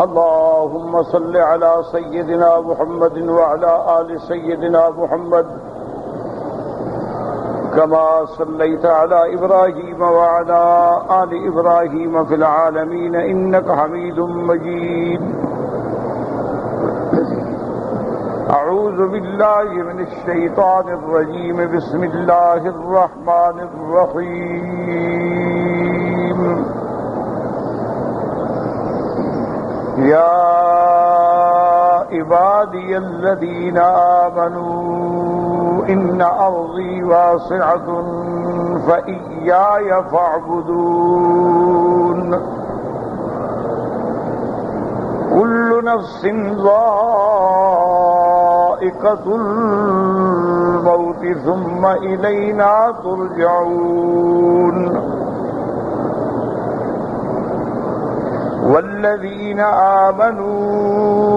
اللهم صل على سيدنا محمد وعلى آل سيدنا محمد كما صليت على إبراهيم وعلى آل إبراهيم في العالمين إنك حميد مجيد. أعوذ بالله من الشيطان الرجيم. بسم الله الرحمن الرحيم. يا عبادي الذين آمنوا إن أرضي واسعة فإياي فاعبدون. كل نفس ذائقة الموت ثم إلينا ترجعون. والذين آمنوا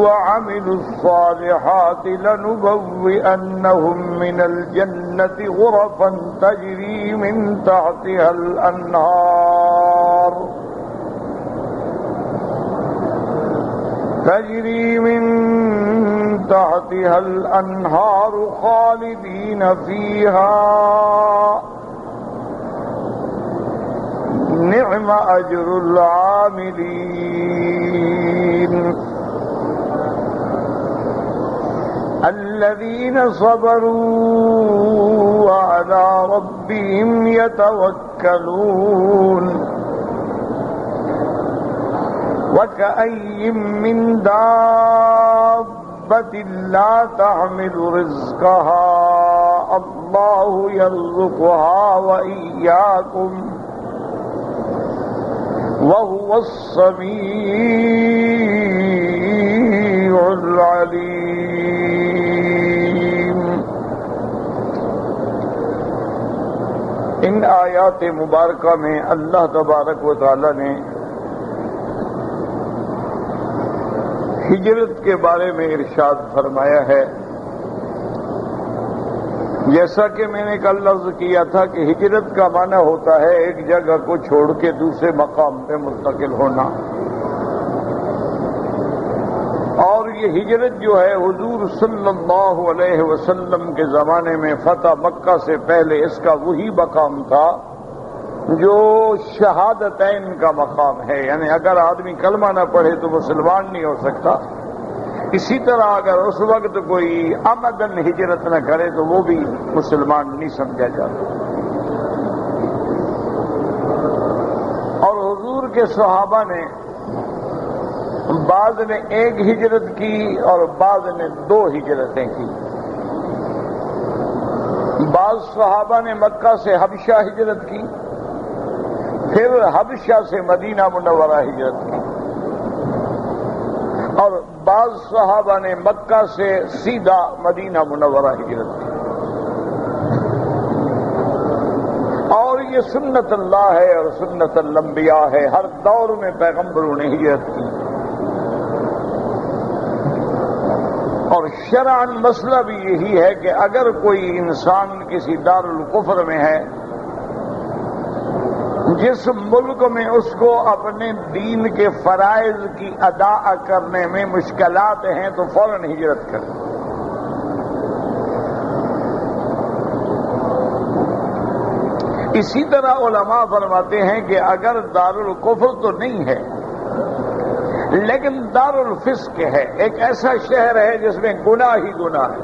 وعملوا الصالحات لنبوئنهم من الجنة غرفا تجري من تحتها الأنهار خالدين فيها نعم أجر العاملين. الذين صبروا وعلى ربهم يتوكلون. وكأي من دابة لا تحمل رزقها الله يرزقها وإياكم وهو السميع العليم. ان آیات مبارکہ میں اللہ تبارک و تعالی نے ہجرت کے بارے میں ارشاد فرمایا ہے. جیسا کہ میں نے کل عرض کیا تھا کہ ہجرت کا معنی ہوتا ہے ایک جگہ کو چھوڑ کے دوسرے مقام پہ منتقل ہونا. اور یہ ہجرت جو ہے حضور صلی اللہ علیہ وسلم کے زمانے میں فتح مکہ سے پہلے اس کا وہی مقام تھا جو شہادتین کا مقام ہے. یعنی اگر آدمی کلمہ نہ پڑھے تو مسلمان نہیں ہو سکتا. اسی طرح اگر اس وقت کوئی عمدن ہجرت نہ کرے تو وہ بھی مسلمان نہیں سمجھا جاتا. اور حضور کے صحابہ نے بعض نے ایک ہجرت کی اور بعض نے 2 ہجرتیں کی. بعض صحابہ نے مکہ سے حبشہ ہجرت کی، پھر حبشہ سے مدینہ منورہ ہجرت کی، اور بعض صحابہ نے مکہ سے سیدھا مدینہ منورہ ہجرت کی. اور یہ سنت اللہ ہے اور سنت الانبیاء ہے. ہر دور میں پیغمبروں نے ہجرت کی. اور شرعاً مسئلہ بھی یہی ہے کہ اگر کوئی انسان کسی دار الکفر میں ہے، جس ملک میں اس کو اپنے دین کے فرائض کی ادا کرنے میں مشکلات ہیں تو فوراً ہجرت کرے. اسی طرح علماء فرماتے ہیں کہ اگر دار الکفر تو نہیں ہے لیکن دار الفسق ہے، ایک ایسا شہر ہے جس میں گناہ ہی گناہ ہے،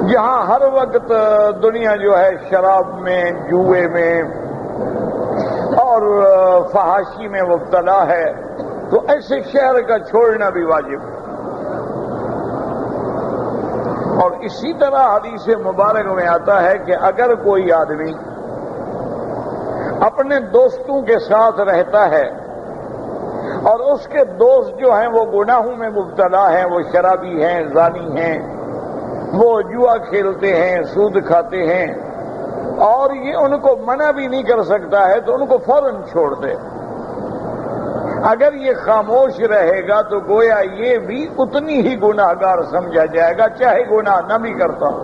جہاں ہر وقت دنیا جو ہے شراب میں، جوئے میں اور فحاشی میں مبتلا ہے، تو ایسے شہر کا چھوڑنا بھی واجب ہے. اور اسی طرح حدیث مبارک میں آتا ہے کہ اگر کوئی آدمی اپنے دوستوں کے ساتھ رہتا ہے اور اس کے دوست جو ہیں وہ گناہوں میں مبتلا ہیں، وہ شرابی ہیں، زانی ہیں، وہ جوا کھیلتے ہیں، سود کھاتے ہیں، اور یہ ان کو منع بھی نہیں کر سکتا ہے تو ان کو فوراً چھوڑ دے. اگر یہ خاموش رہے گا تو گویا یہ بھی اتنی ہی گناہگار سمجھا جائے گا چاہے گناہ نہ بھی کرتا ہو.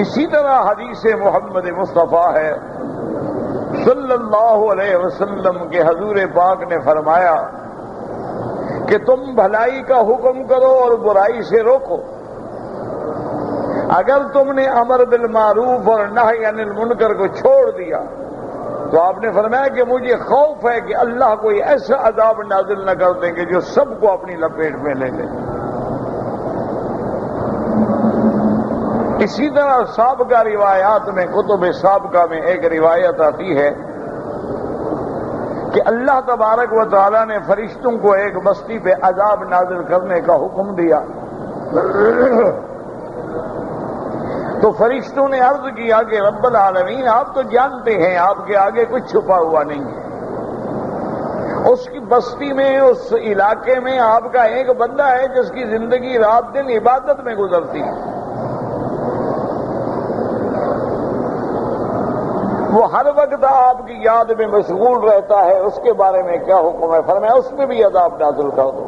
اسی طرح حدیث محمد مصطفیٰ ہے صلی اللہ علیہ وسلم کے حضور پاک نے فرمایا کہ تم بھلائی کا حکم کرو اور برائی سے روکو. اگر تم نے امر بالمعروف اور نہی عن المنکر کو چھوڑ دیا تو آپ نے فرمایا کہ مجھے خوف ہے کہ اللہ کوئی ایسا عذاب نازل نہ کر دیں کہ جو سب کو اپنی لپیٹ میں لے لے. اسی طرح سابقہ روایات میں، کتب سابقہ میں ایک روایت آتی ہے کہ اللہ تبارک و تعالیٰ نے فرشتوں کو ایک بستی پہ عذاب نازل کرنے کا حکم دیا. تو فرشتوں نے عرض کیا کہ رب العالمین آپ تو جانتے ہیں آپ کے آگے کچھ چھپا ہوا نہیں ہے. اس کی بستی میں، اس علاقے میں آپ کا ایک بندہ ہے جس کی زندگی رات دن عبادت میں گزرتی ہے. وہ ہر وقت آپ کی یاد میں مشغول رہتا ہے، اس کے بارے میں کیا حکم ہے؟ فرمایا اس میں بھی عذاب نازل کر دو.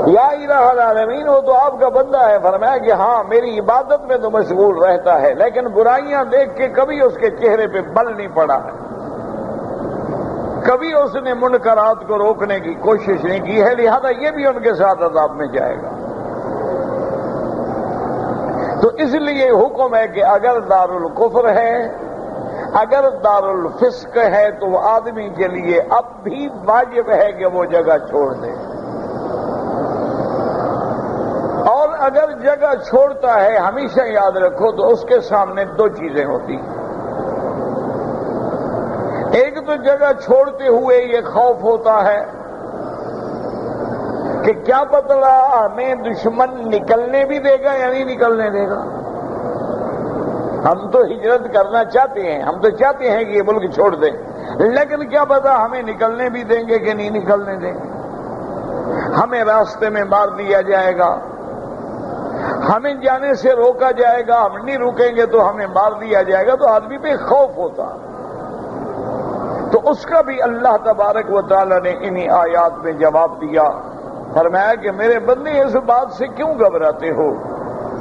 یا الہ العالمین وہ تو آپ کا بندہ ہے. فرمایا کہ ہاں میری عبادت میں تو مشغول رہتا ہے لیکن برائیاں دیکھ کے کبھی اس کے چہرے پہ بل نہیں پڑا ہے، کبھی اس نے منکرات کو روکنے کی کوشش نہیں کی ہے، لہذا یہ بھی ان کے ساتھ عذاب میں جائے گا. تو اس لیے حکم ہے کہ اگر دار الکفر ہے، اگر دار الفسق ہے تو وہ آدمی کے لیے اب بھی واجب ہے کہ وہ جگہ چھوڑ دے. اور اگر جگہ چھوڑتا ہے ہمیشہ یاد رکھو تو اس کے سامنے دو چیزیں ہوتی ہیں. ایک تو جگہ چھوڑتے ہوئے یہ خوف ہوتا ہے کہ کیا پتہ ہمیں دشمن نکلنے بھی دے گا یا نہیں نکلنے دے گا. ہم تو ہجرت کرنا چاہتے ہیں، ہم تو چاہتے ہیں کہ یہ ملک چھوڑ دیں، لیکن کیا پتہ ہمیں نکلنے بھی دیں گے کہ نہیں نکلنے دیں گے. ہمیں راستے میں مار دیا جائے گا، ہمیں جانے سے روکا جائے گا، ہم نہیں رکیں گے تو ہمیں مار دیا جائے گا. تو آدمی پہ خوف ہوتا. تو اس کا بھی اللہ تبارک و تعالی نے انہی آیات میں جواب دیا. فرمایا کہ میرے بندے اس بات سے کیوں گھبراتے ہو؟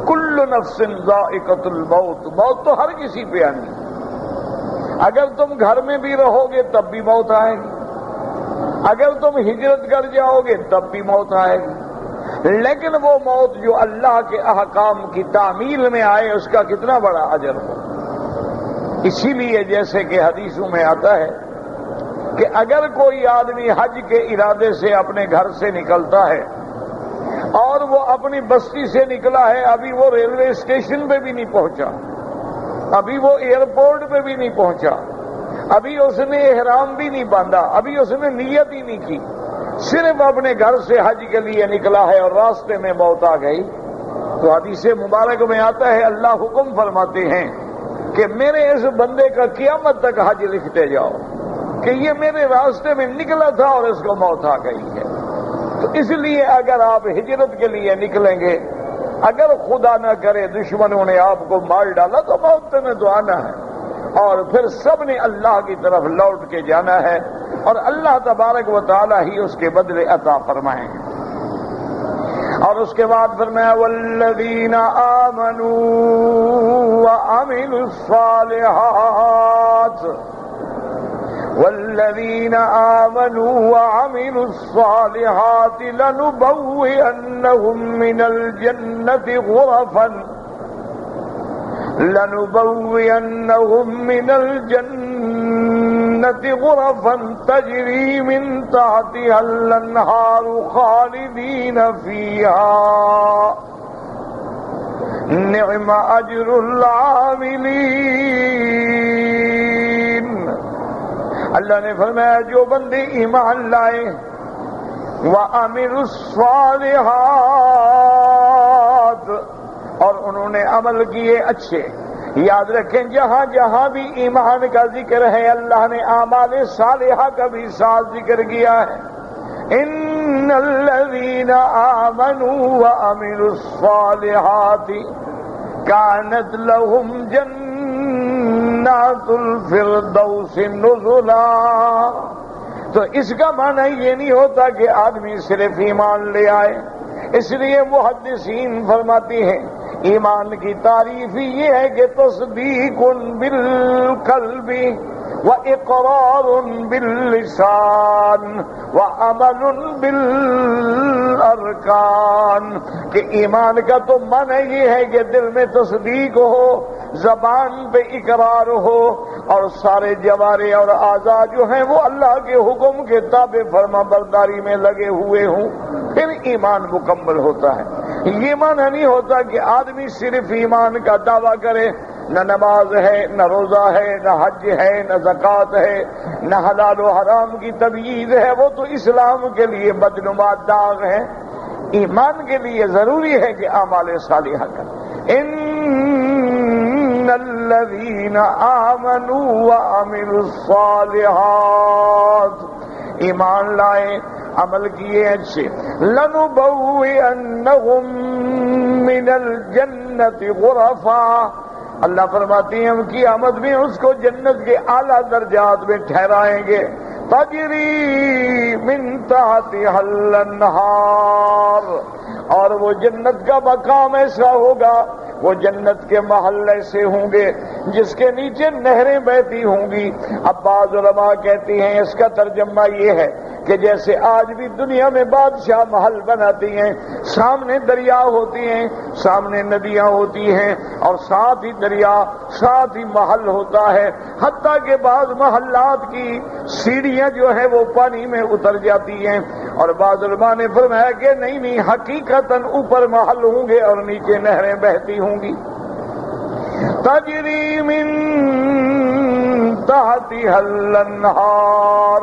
کل نفس ذائقۃ الموت، موت تو ہر کسی پہ آنی. اگر تم گھر میں بھی رہو گے تب بھی موت آئے گی، اگر تم ہجرت کر جاؤ گے تب بھی موت آئے گی. لیکن وہ موت جو اللہ کے احکام کی تعمیل میں آئے اس کا کتنا بڑا اجر ہو. اسی لیے جیسے کہ حدیثوں میں آتا ہے کہ اگر کوئی آدمی حج کے ارادے سے اپنے گھر سے نکلتا ہے اور وہ اپنی بستی سے نکلا ہے، ابھی وہ ریلوے اسٹیشن پہ بھی نہیں پہنچا، ابھی وہ ایئرپورٹ پہ بھی نہیں پہنچا، ابھی اس نے احرام بھی نہیں باندھا، ابھی اس نے نیت ہی نہیں کی، صرف اپنے گھر سے حج کے لیے نکلا ہے اور راستے میں موت آ گئی، تو حدیث مبارک میں آتا ہے اللہ حکم فرماتے ہیں کہ میرے اس بندے کا قیامت تک حج لکھتے جاؤ کہ یہ میرے راستے میں نکلا تھا اور اس کو موت آ گئی ہے. تو اس لیے اگر آپ ہجرت کے لیے نکلیں گے، اگر خدا نہ کرے دشمنوں نے آپ کو مار ڈالا تو موت نے تو آنا ہے اور پھر سب نے اللہ کی طرف لوٹ کے جانا ہے اور اللہ تبارک و تعالی ہی اس کے بدلے عطا فرمائیں گے. اور اس کے بعد فرمایا والذین آمنوا وعملوا الصالحات، والذین آمنوا وعملوا الصالحات لنبوئنهم من الجنة غرفا تجری من تحتها الانہار خالدین فیہا نعم اجر العاملین. اللہ نے فرمایا جو بندے ایمان لائے وَعَمِلُوا الصَّالِحَاتِ اور انہوں نے عمل کیے اچھے. یاد رکھیں جہاں جہاں بھی ایمان کا ذکر ہے اللہ نے اعمال صالحہ کا بھی ساتھ ذکر کیا ہے. ان الذین آمنوا وعملوا الصالحات كانت لهم جنات الفردوس نزلا. تو اس کا معنی یہ نہیں ہوتا کہ آدمی صرف ایمان لے آئے، اس لیے محدثین فرماتی ہیں ایمان کی تعریف ہی یہ ہے کہ تصدیق بالقلب وإقرار باللسان وعمل بالأرکان، کہ ایمان کا تو معنی یہ ہے کہ دل میں تصدیق ہو، زبان پہ اقرار ہو، اور سارے جوارح اور اعضاء جو ہیں وہ اللہ کے حکم کے تابع فرما برداری میں لگے ہوئے ہوں، پھر ایمان مکمل ہوتا ہے۔ یہ معنی نہیں ہوتا کہ آدمی صرف ایمان کا دعویٰ کرے، نہ نماز ہے، نہ روزہ ہے، نہ حج ہے، نہ زکوٰۃ ہے، نہ حلال و حرام کی تمییز ہے، وہ تو اسلام کے لیے بدنما داغ ہے۔ ایمان کے لیے ضروری ہے کہ اعمال صالحہ کریں۔ ان الذین آمنوا وعملوا الصالحات، ایمان لائے، عمل کیے اچھے، لنبوئنہم من الجنت غرفا، اللہ فرماتی ہیں ہم قیامت میں اس کو جنت کے اعلیٰ درجات میں ٹھہرائیں گے، تجری من تحتہا الانہار، اور وہ جنت کا مقام ایسا ہوگا، وہ جنت کے محل ایسے ہوں گے جس کے نیچے نہریں بہتی ہوں گی۔ اب بعض علماء کہتی ہیں اس کا ترجمہ یہ ہے کہ جیسے آج بھی دنیا میں بادشاہ محل بناتی ہیں، سامنے دریا ہوتی ہیں، سامنے ندیاں ہوتی ہیں، اور ساتھ ہی دریا، ساتھ ہی محل ہوتا ہے، حتیٰ کہ بعض محلات کی سیڑھیاں جو ہے وہ پانی میں اتر جاتی ہیں، اور بعض علماء نے فرمایا کہ نہیں، حقیقتاً اوپر محل ہوں گے اور نیچے نہریں بہتی ہوں گی۔ تجری من تحتہا الانہار،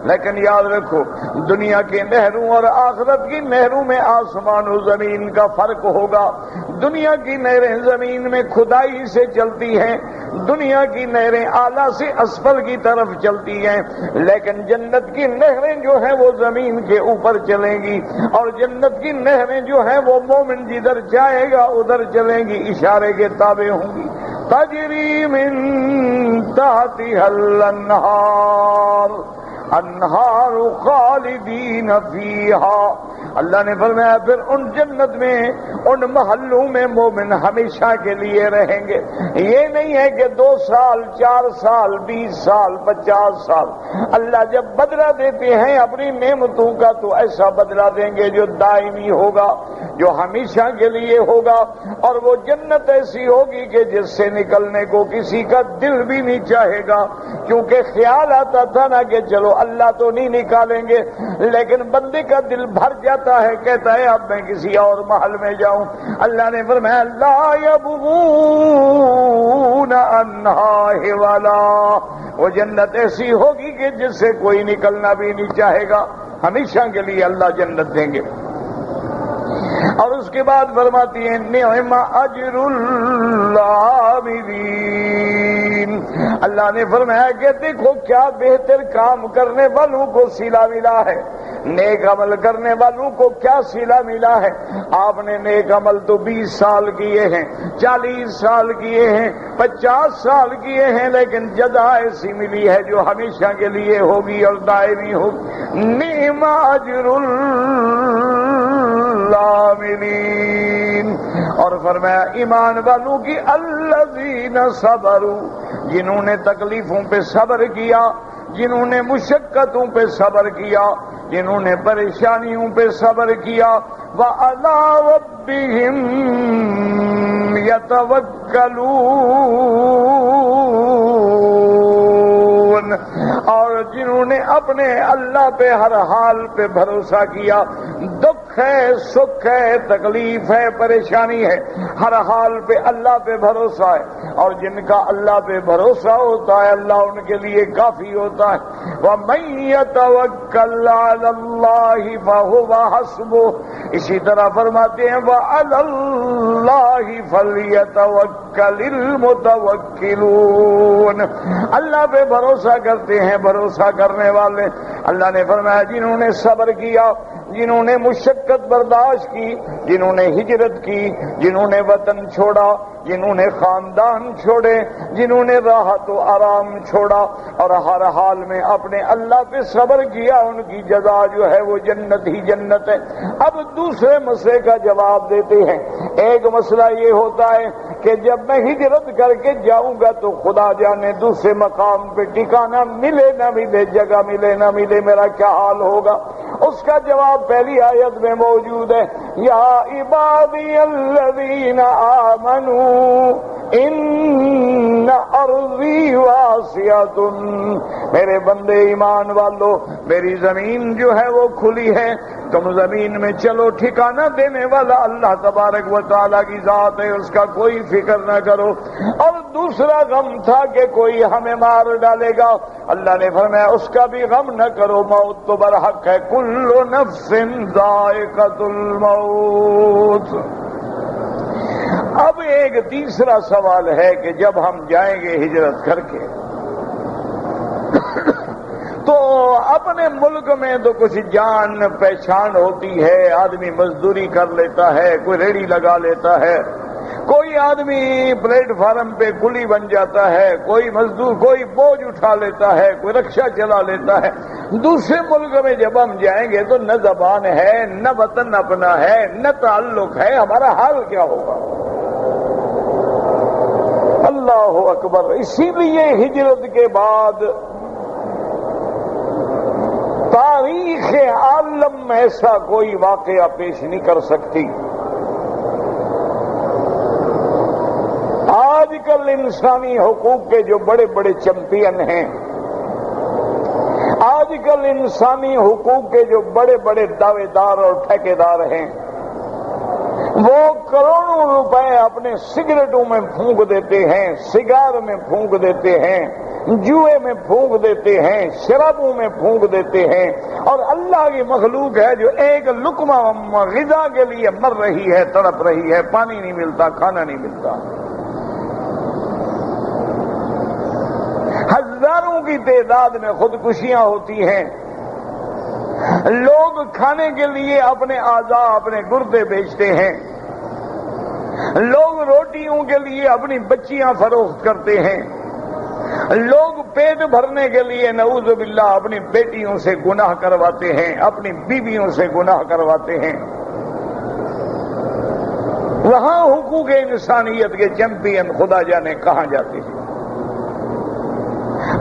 لیکن یاد رکھو دنیا کی نہروں اور آخرت کی نہروں میں آسمان و زمین کا فرق ہوگا۔ دنیا کی نہریں زمین میں کھدائی سے چلتی ہیں، دنیا کی نہریں اعلیٰ سے اسفل کی طرف چلتی ہیں، لیکن جنت کی نہریں جو ہیں وہ زمین کے اوپر چلیں گی، اور جنت کی نہریں جو ہیں وہ مومن جدھر جائے گا ادھر چلیں گی، اشارے کے تابع ہوں گی۔ تجری من تحتہا الانہار، انہار خالدین فیہا، اللہ نے فرمایا پھر ان جنت میں، ان محلوں میں مومن ہمیشہ کے لیے رہیں گے۔ یہ نہیں ہے کہ 2 سال، 4 سال، 20 سال، 50 سال، اللہ جب بدلہ دیتے ہیں اپنی نعمتوں کا تو ایسا بدلہ دیں گے جو دائمی ہوگا، جو ہمیشہ کے لیے ہوگا، اور وہ جنت ایسی ہوگی کہ جس سے نکلنے کو کسی کا دل بھی نہیں چاہے گا، کیونکہ خیال آتا تھا نا کہ چلو اللہ تو نہیں نکالیں گے، لیکن بندے کا دل بھر جاتا ہے، کہتا ہے اب میں کسی اور محل میں جاؤں۔ اللہ نے فرمایا لا یبغون عنہا حولا، وہ جنت ایسی ہوگی کہ جس سے کوئی نکلنا بھی نہیں چاہے گا، ہمیشہ کے لیے اللہ جنت دیں گے۔ اور اس کے بعد فرماتی ہیں نعم اجر العاملین، اللہ نے فرمایا کہ دیکھو کیا بہتر کام کرنے والوں کو صلہ ملا ہے، نیک عمل کرنے والوں کو کیا صلہ ملا ہے۔ آپ نے نیک عمل تو 20 سال کیے ہیں، 40 سال کیے ہیں، 50 سال کیے ہیں، لیکن جزا ایسی ملی ہے جو ہمیشہ کے لیے ہوگی اور دائمی ہوگی۔ نعم اجر العاملین، اور فرمایا ایمان والوں کی الذین صبروا، جنہوں نے تکلیفوں پہ صبر کیا، جنہوں نے مشقتوں پہ صبر کیا، جنہوں نے پریشانیوں پہ صبر کیا، وَعَلَىٰ رَبِّهِمْ يَتَوَكَّلُونَ، اور جنہوں نے اپنے اللہ پہ ہر حال پہ بھروسہ کیا، دکھ ہے، سکھ ہے، تکلیف ہے، پریشانی ہے، ہر حال پہ اللہ پہ بھروسہ ہے، اور جن کا اللہ پہ بھروسہ ہوتا ہے اللہ ان کے لیے کافی ہوتا ہے۔ وَمَن يَتَوَكَّلْ عَلَى اللَّهِ فَهُوَ حَسْبُهُ، اسی طرح فرماتے ہیں وَعَلَى اللَّهِ فَلْيَتَوَكَّلِ الْمُتَوَكِّلُونَ، اللہ پہ بھروسہ کرتے ہیں بھروسہ کرنے والے۔ اللہ نے فرمایا جنہوں نے صبر کیا، جنہوں نے مشقت برداشت کی، جنہوں نے ہجرت کی، جنہوں نے وطن چھوڑا، جنہوں نے خاندان چھوڑے، جنہوں نے راحت و آرام چھوڑا اور ہر حال میں اپنے اللہ پہ صبر کیا، ان کی جزا جو ہے وہ جنت ہی جنت ہے۔ اب دوسرے مسئلے کا جواب دیتے ہیں۔ ایک مسئلہ یہ ہوتا ہے کہ جب میں ہجرت کر کے جاؤں گا تو خدا جانے دوسرے مقام پہ ٹھکانہ ملے نہ ملے، جگہ ملے نہ ملے، میرا کیا حال ہوگا؟ اس کا جواب پہلی آیت میں موجود ہے، یا عبادی الذین آمنوا ان ارضی واسعۃ، میرے بندے ایمان والو، میری زمین جو ہے وہ کھلی ہے، تم زمین میں چلو، ٹھکانہ دینے والا اللہ تبارک و تعالیٰ کی ذات ہے، اس کا کوئی فکر نہ کرو۔ اور دوسرا غم تھا کہ کوئی ہمیں مار ڈالے گا، اللہ نے فرمایا اس کا بھی غم نہ کرو، موت تو برحق ہے، کل نفس ذائقۃ الموت۔ اب ایک تیسرا سوال ہے کہ جب ہم جائیں گے ہجرت کر کے تو اپنے ملک میں تو کچھ جان پہچان ہوتی ہے، آدمی مزدوری کر لیتا ہے، کوئی ریڑھی لگا لیتا ہے، کوئی آدمی پلیٹ فارم پہ کلی بن جاتا ہے، کوئی مزدور کوئی بوجھ اٹھا لیتا ہے، کوئی رکشہ چلا لیتا ہے۔ دوسرے ملک میں جب ہم جائیں گے تو نہ زبان ہے، نہ وطن اپنا ہے، نہ تعلق ہے، ہمارا حال کیا ہوگا؟ اللہ اکبر۔ اسی لیے ہجرت کے بعد تاریخ عالم میں ایسا کوئی واقعہ پیش نہیں کر سکتی۔ آج کل انسانی حقوق کے جو بڑے بڑے چیمپئن ہیں، آج کل انسانی حقوق کے جو بڑے بڑے دعوے دار اور ٹھیکیدار ہیں، وہ کروڑوں روپے اپنے سگریٹوں میں پھونک دیتے ہیں، سگار میں پھونک دیتے ہیں، جوئے میں پھونک دیتے ہیں، شرابوں میں پھونک دیتے ہیں، اور اللہ کی مخلوق ہے جو ایک لقمہ غذا کے لیے مر رہی ہے، تڑپ رہی ہے، پانی نہیں ملتا، کھانا نہیں ملتا۔ ہزاروں کی تعداد میں خودکشیاں ہوتی ہیں، لوگ کھانے کے لیے اپنے اعضاء، اپنے گردے بیچتے ہیں، لوگ روٹیوں کے لیے اپنی بچیاں فروخت کرتے ہیں، لوگ پیٹ بھرنے کے لیے نعوذ باللہ اپنی بیٹیوں سے گناہ کرواتے ہیں، اپنی بیویوں سے گناہ کرواتے ہیں۔ وہاں حقوق انسانیت کے چیمپئن خدا جانے کہاں جاتے ہیں۔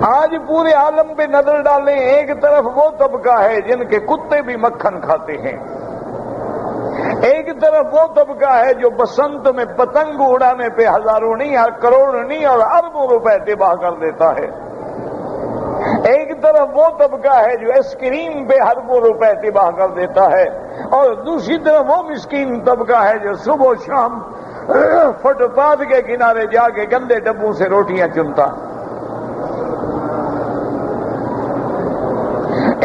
آج پورے عالم پہ نظر ڈالیں، ایک طرف وہ طبقہ ہے جن کے کتے بھی مکھن کھاتے ہیں، ایک طرف وہ طبقہ ہے جو بسنت میں پتنگ اڑانے پہ ہزاروں نہیں، کروڑ نہیں اور اربوں روپے تباہ کر دیتا ہے، ایک طرف وہ طبقہ ہے جو آئس کریم پہ اربوں روپے تباہ کر دیتا ہے، اور دوسری طرف وہ مسکین طبقہ ہے جو صبح و شام فٹ پاتھ کے کنارے جا کے گندے ڈبوں سے روٹیاں چنتا۔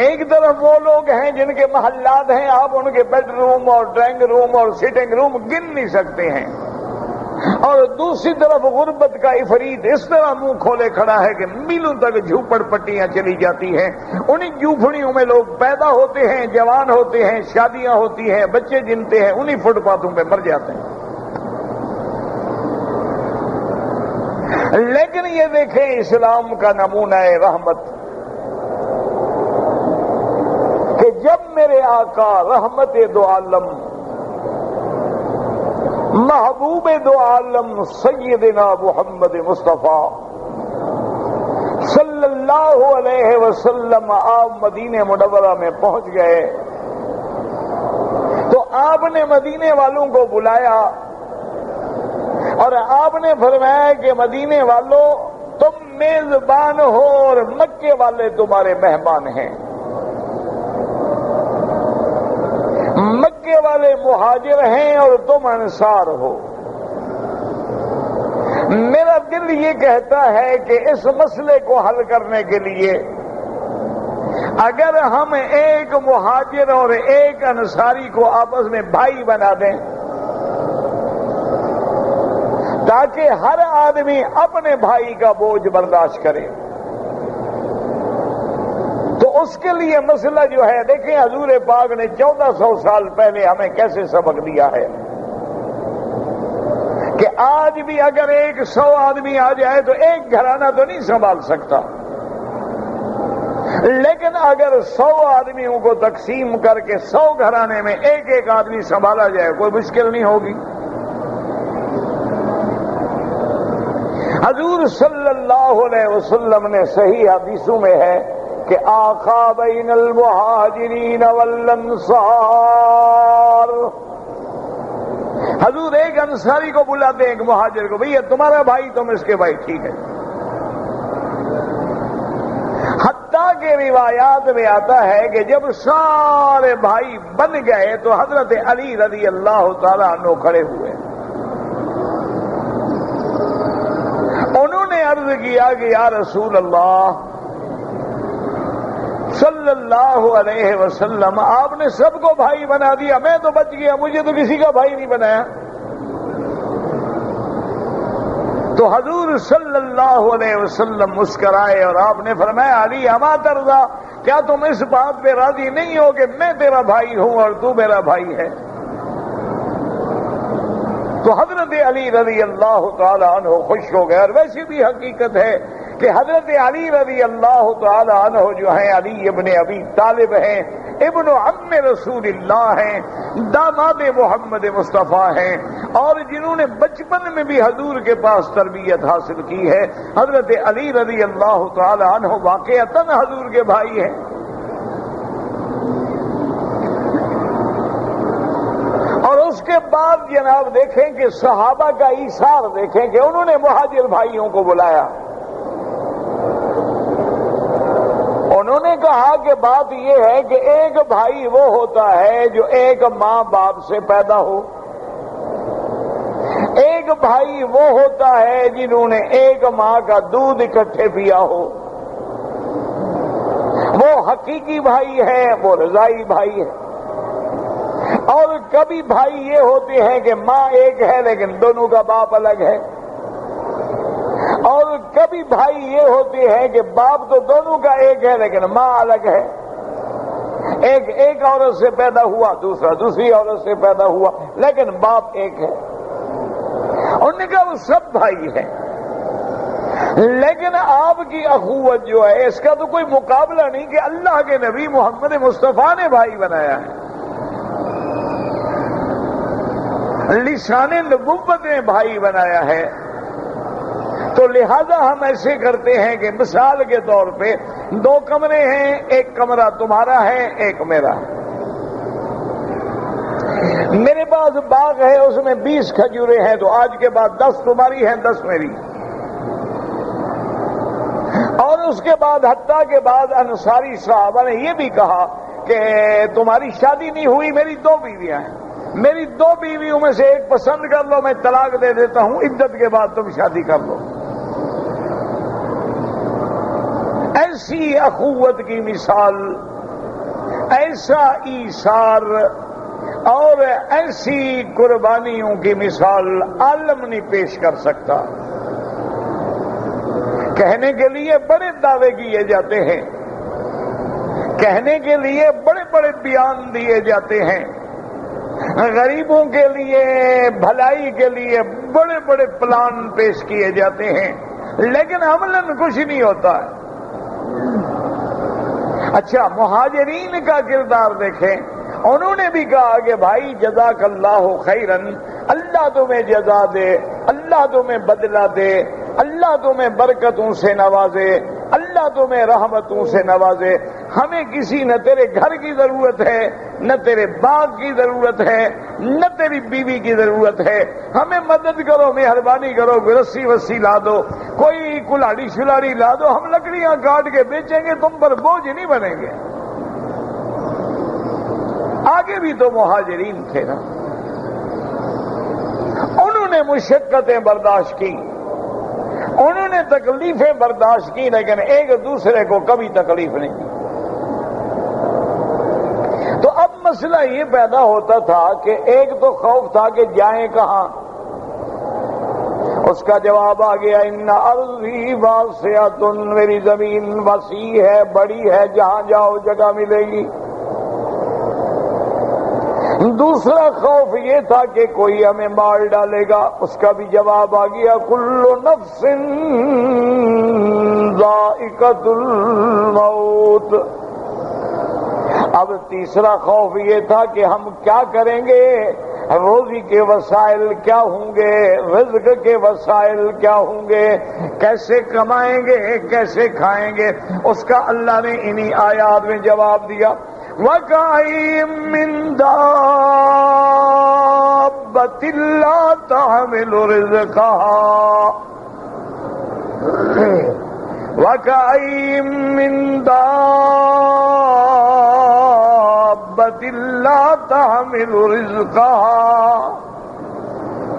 ایک طرف وہ لوگ ہیں جن کے محلات ہیں، آپ ان کے بیڈ روم اور ڈرائنگ روم اور سٹنگ روم گن نہیں سکتے ہیں، اور دوسری طرف غربت کا عفریت اس طرح منہ کھولے کھڑا ہے کہ میلوں تک جھوپڑ پٹیاں چلی جاتی ہیں، انہی جھوپڑیوں میں لوگ پیدا ہوتے ہیں، جوان ہوتے ہیں، شادیاں ہوتی ہیں، بچے جنتے ہیں، انہی فٹ پاتھوں پہ مر جاتے ہیں۔ لیکن یہ دیکھیں اسلام کا نمونہ رحمت کہ جب میرے آقا رحمت دو عالم، محبوب دو عالم سیدنا محمد مصطفیٰ صلی اللہ علیہ وسلم آپ مدینہ منورہ میں پہنچ گئے تو آپ نے مدینے والوں کو بلایا اور آپ نے فرمایا کہ مدینے والوں تم میزبان ہو اور مکے والے تمہارے مہمان ہیں، مکے والے مہاجر ہیں اور تم انصار ہو۔ میرا دل یہ کہتا ہے کہ اس مسئلے کو حل کرنے کے لیے اگر ہم ایک مہاجر اور ایک انصاری کو آپس میں بھائی بنا دیں تاکہ ہر آدمی اپنے بھائی کا بوجھ برداشت کرے تو اس کے لیے مسئلہ جو ہے دیکھیں حضور پاک نے 1400 سال پہلے ہمیں کیسے سبق دیا ہے کہ آج بھی اگر 100 آدمی آ جائے تو ایک گھرانہ تو نہیں سنبھال سکتا، لیکن اگر 100 آدمیوں کو تقسیم کر کے 100 گھرانے میں ایک ایک آدمی سنبھالا جائے کوئی مشکل نہیں ہوگی۔ حضور صلی اللہ علیہ وسلم نے صحیح حدیثوں میں ہے کہ آقا بین المہاجرین والانصار، حضور ایک انصاری کو بلاتے ہیں ایک مہاجر کو، بھئی تمہارا بھائی تم اس کے بھائی، ٹھیک ہے۔ حتیٰ کہ روایات میں آتا ہے کہ جب سارے بھائی بن گئے تو حضرت علی رضی اللہ تعالیٰ عنہ کھڑے ہوئے، انہوں نے عرض کیا کہ یا رسول اللہ صلی اللہ علیہ وسلم، آپ نے سب کو بھائی بنا دیا، میں تو بچ گیا، مجھے تو کسی کا بھائی نہیں بنایا۔ تو حضور صلی اللہ علیہ وسلم مسکرائے اور آپ نے فرمایا علی اما ترضا، کیا تم اس بات پہ راضی نہیں ہو کہ میں تیرا بھائی ہوں اور تو میرا بھائی ہے؟ تو حضرت علی رضی اللہ تعالی عنہ خوش ہو گئے، اور ویسے بھی حقیقت ہے کہ حضرت علی رضی اللہ تعالی عنہ جو ہیں علی ابن ابی طالب ہیں، ابن عم رسول اللہ ہیں، داماد محمد مصطفیٰ ہیں، اور جنہوں نے بچپن میں بھی حضور کے پاس تربیت حاصل کی ہے۔ حضرت علی رضی اللہ تعالی عنہ واقعتاً حضور کے بھائی ہیں۔ اور اس کے بعد جناب دیکھیں کہ صحابہ کا ایثار دیکھیں کہ انہوں نے مہاجر بھائیوں کو بلایا، انہوں نے کہا کہ بات یہ ہے کہ ایک بھائی وہ ہوتا ہے جو ایک ماں باپ سے پیدا ہو، ایک بھائی وہ ہوتا ہے جنہوں نے ایک ماں کا دودھ اکٹھے پیا ہو، وہ حقیقی بھائی ہے، وہ رضائی بھائی ہے۔ اور کبھی بھائی یہ ہوتے ہیں کہ ماں ایک ہے لیکن دونوں کا باپ الگ ہے، اور کبھی بھائی یہ ہوتے ہیں کہ باپ تو دونوں کا ایک ہے لیکن ماں الگ ہے، ایک عورت سے پیدا ہوا، دوسرا دوسری عورت سے پیدا ہوا، لیکن باپ ایک ہے۔ انہوں نے کہا وہ سب بھائی ہیں، لیکن آپ کی اخوت جو ہے اس کا تو کوئی مقابلہ نہیں کہ اللہ کے نبی محمد مصطفیٰ نے بھائی بنایا ہے، لسان نبوت نے بھائی بنایا ہے۔ تو لہذا ہم ایسے کرتے ہیں کہ مثال کے طور پہ 2 کمرے ہیں، ایک کمرہ تمہارا ہے ایک میرا ہے، میرے پاس باغ ہے اس میں 20 کھجوریں ہیں، تو آج کے بعد 10 تمہاری ہیں 10 میری، اور اس کے بعد حتیٰ کے بعد انصاری صحابہ نے یہ بھی کہا کہ تمہاری شادی نہیں ہوئی، میری 2 بیویاں ہیں، میری 2 بیویوں میں سے ایک پسند کر لو، میں طلاق دے دیتا ہوں، عدت کے بعد تم شادی کر لو۔ ایسی اخوت کی مثال، ایسا ایثار اور ایسی قربانیوں کی مثال عالم نہیں پیش کر سکتا۔ کہنے کے لیے بڑے دعوے کیے جاتے ہیں، کہنے کے لیے بڑے بڑے بیان دیے جاتے ہیں، غریبوں کے لیے بھلائی کے لیے بڑے بڑے پلان پیش کیے جاتے ہیں، لیکن عملاً کچھ نہیں ہوتا ہے۔ اچھا مہاجرین کا کردار دیکھیں، انہوں نے بھی کہا کہ بھائی جزاک اللہ خیرن، اللہ تمہیں جزا دے، اللہ تمہیں بدلہ دے، اللہ تمہیں برکتوں سے نوازے، اللہ تمہیں رحمتوں سے نوازے، ہمیں کسی نہ تیرے گھر کی ضرورت ہے، نہ تیرے باغ کی ضرورت ہے، نہ تیری بیوی کی ضرورت ہے، ہمیں مدد کرو، مہربانی کرو، رسی وسی لا دو، کوئی کلاڑی شلاڑی لا دو، ہم لکڑیاں کاٹ کے بیچیں گے، تم پر بوجھ نہیں بنیں گے۔ آگے بھی تو مہاجرین تھے نا، انہوں نے مشقتیں برداشت کی، انہوں نے تکلیفیں برداشت کی، لیکن ایک دوسرے کو کبھی تکلیف نہیں دی۔ تو اب مسئلہ یہ پیدا ہوتا تھا کہ ایک تو خوف تھا کہ جائیں کہاں، اس کا جواب آ گیا ان ارضی واسعۃ، میری زمین وسیع ہے، بڑی ہے، جہاں جاؤ جگہ ملے گی۔ دوسرا خوف یہ تھا کہ کوئی ہمیں مار ڈالے گا، اس کا بھی جواب آ گیا کل نفس ذائقۃ الموت۔ اب تیسرا خوف یہ تھا کہ ہم کیا کریں گے، روزی کے وسائل کیا ہوں گے، رزق کے وسائل کیا ہوں گے، کیسے کمائیں گے، کیسے کھائیں گے۔ اس کا اللہ نے انہی آیات میں جواب دیا وَكَأَيٍّ مِّن دَابَّةٍ لَّا تَحْمِلُ رِزْقَهَا وَكَأَيٍّ مِّن دَابَّةٍ لَّا تَحْمِلُ رِزْقَهَا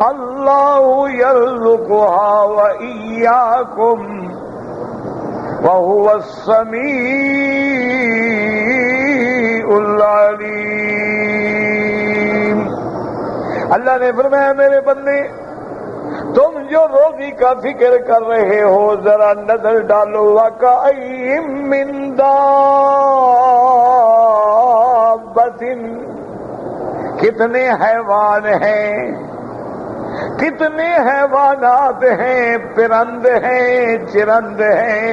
اللَّهُ يَرْزُقُهَا وَإِيَّاكُمْ وَهُوَ السَّمِيعُ العلیم۔ اللہ نے فرمایا میرے بندے تم جو روزی کا فکر کر رہے ہو ذرا نظر ڈالو وَكَأَيٍّ مِّن دَابَّةٍ، کتنے حیوان ہیں، کتنے حیوانات ہیں، پرند ہیں، چرند ہیں،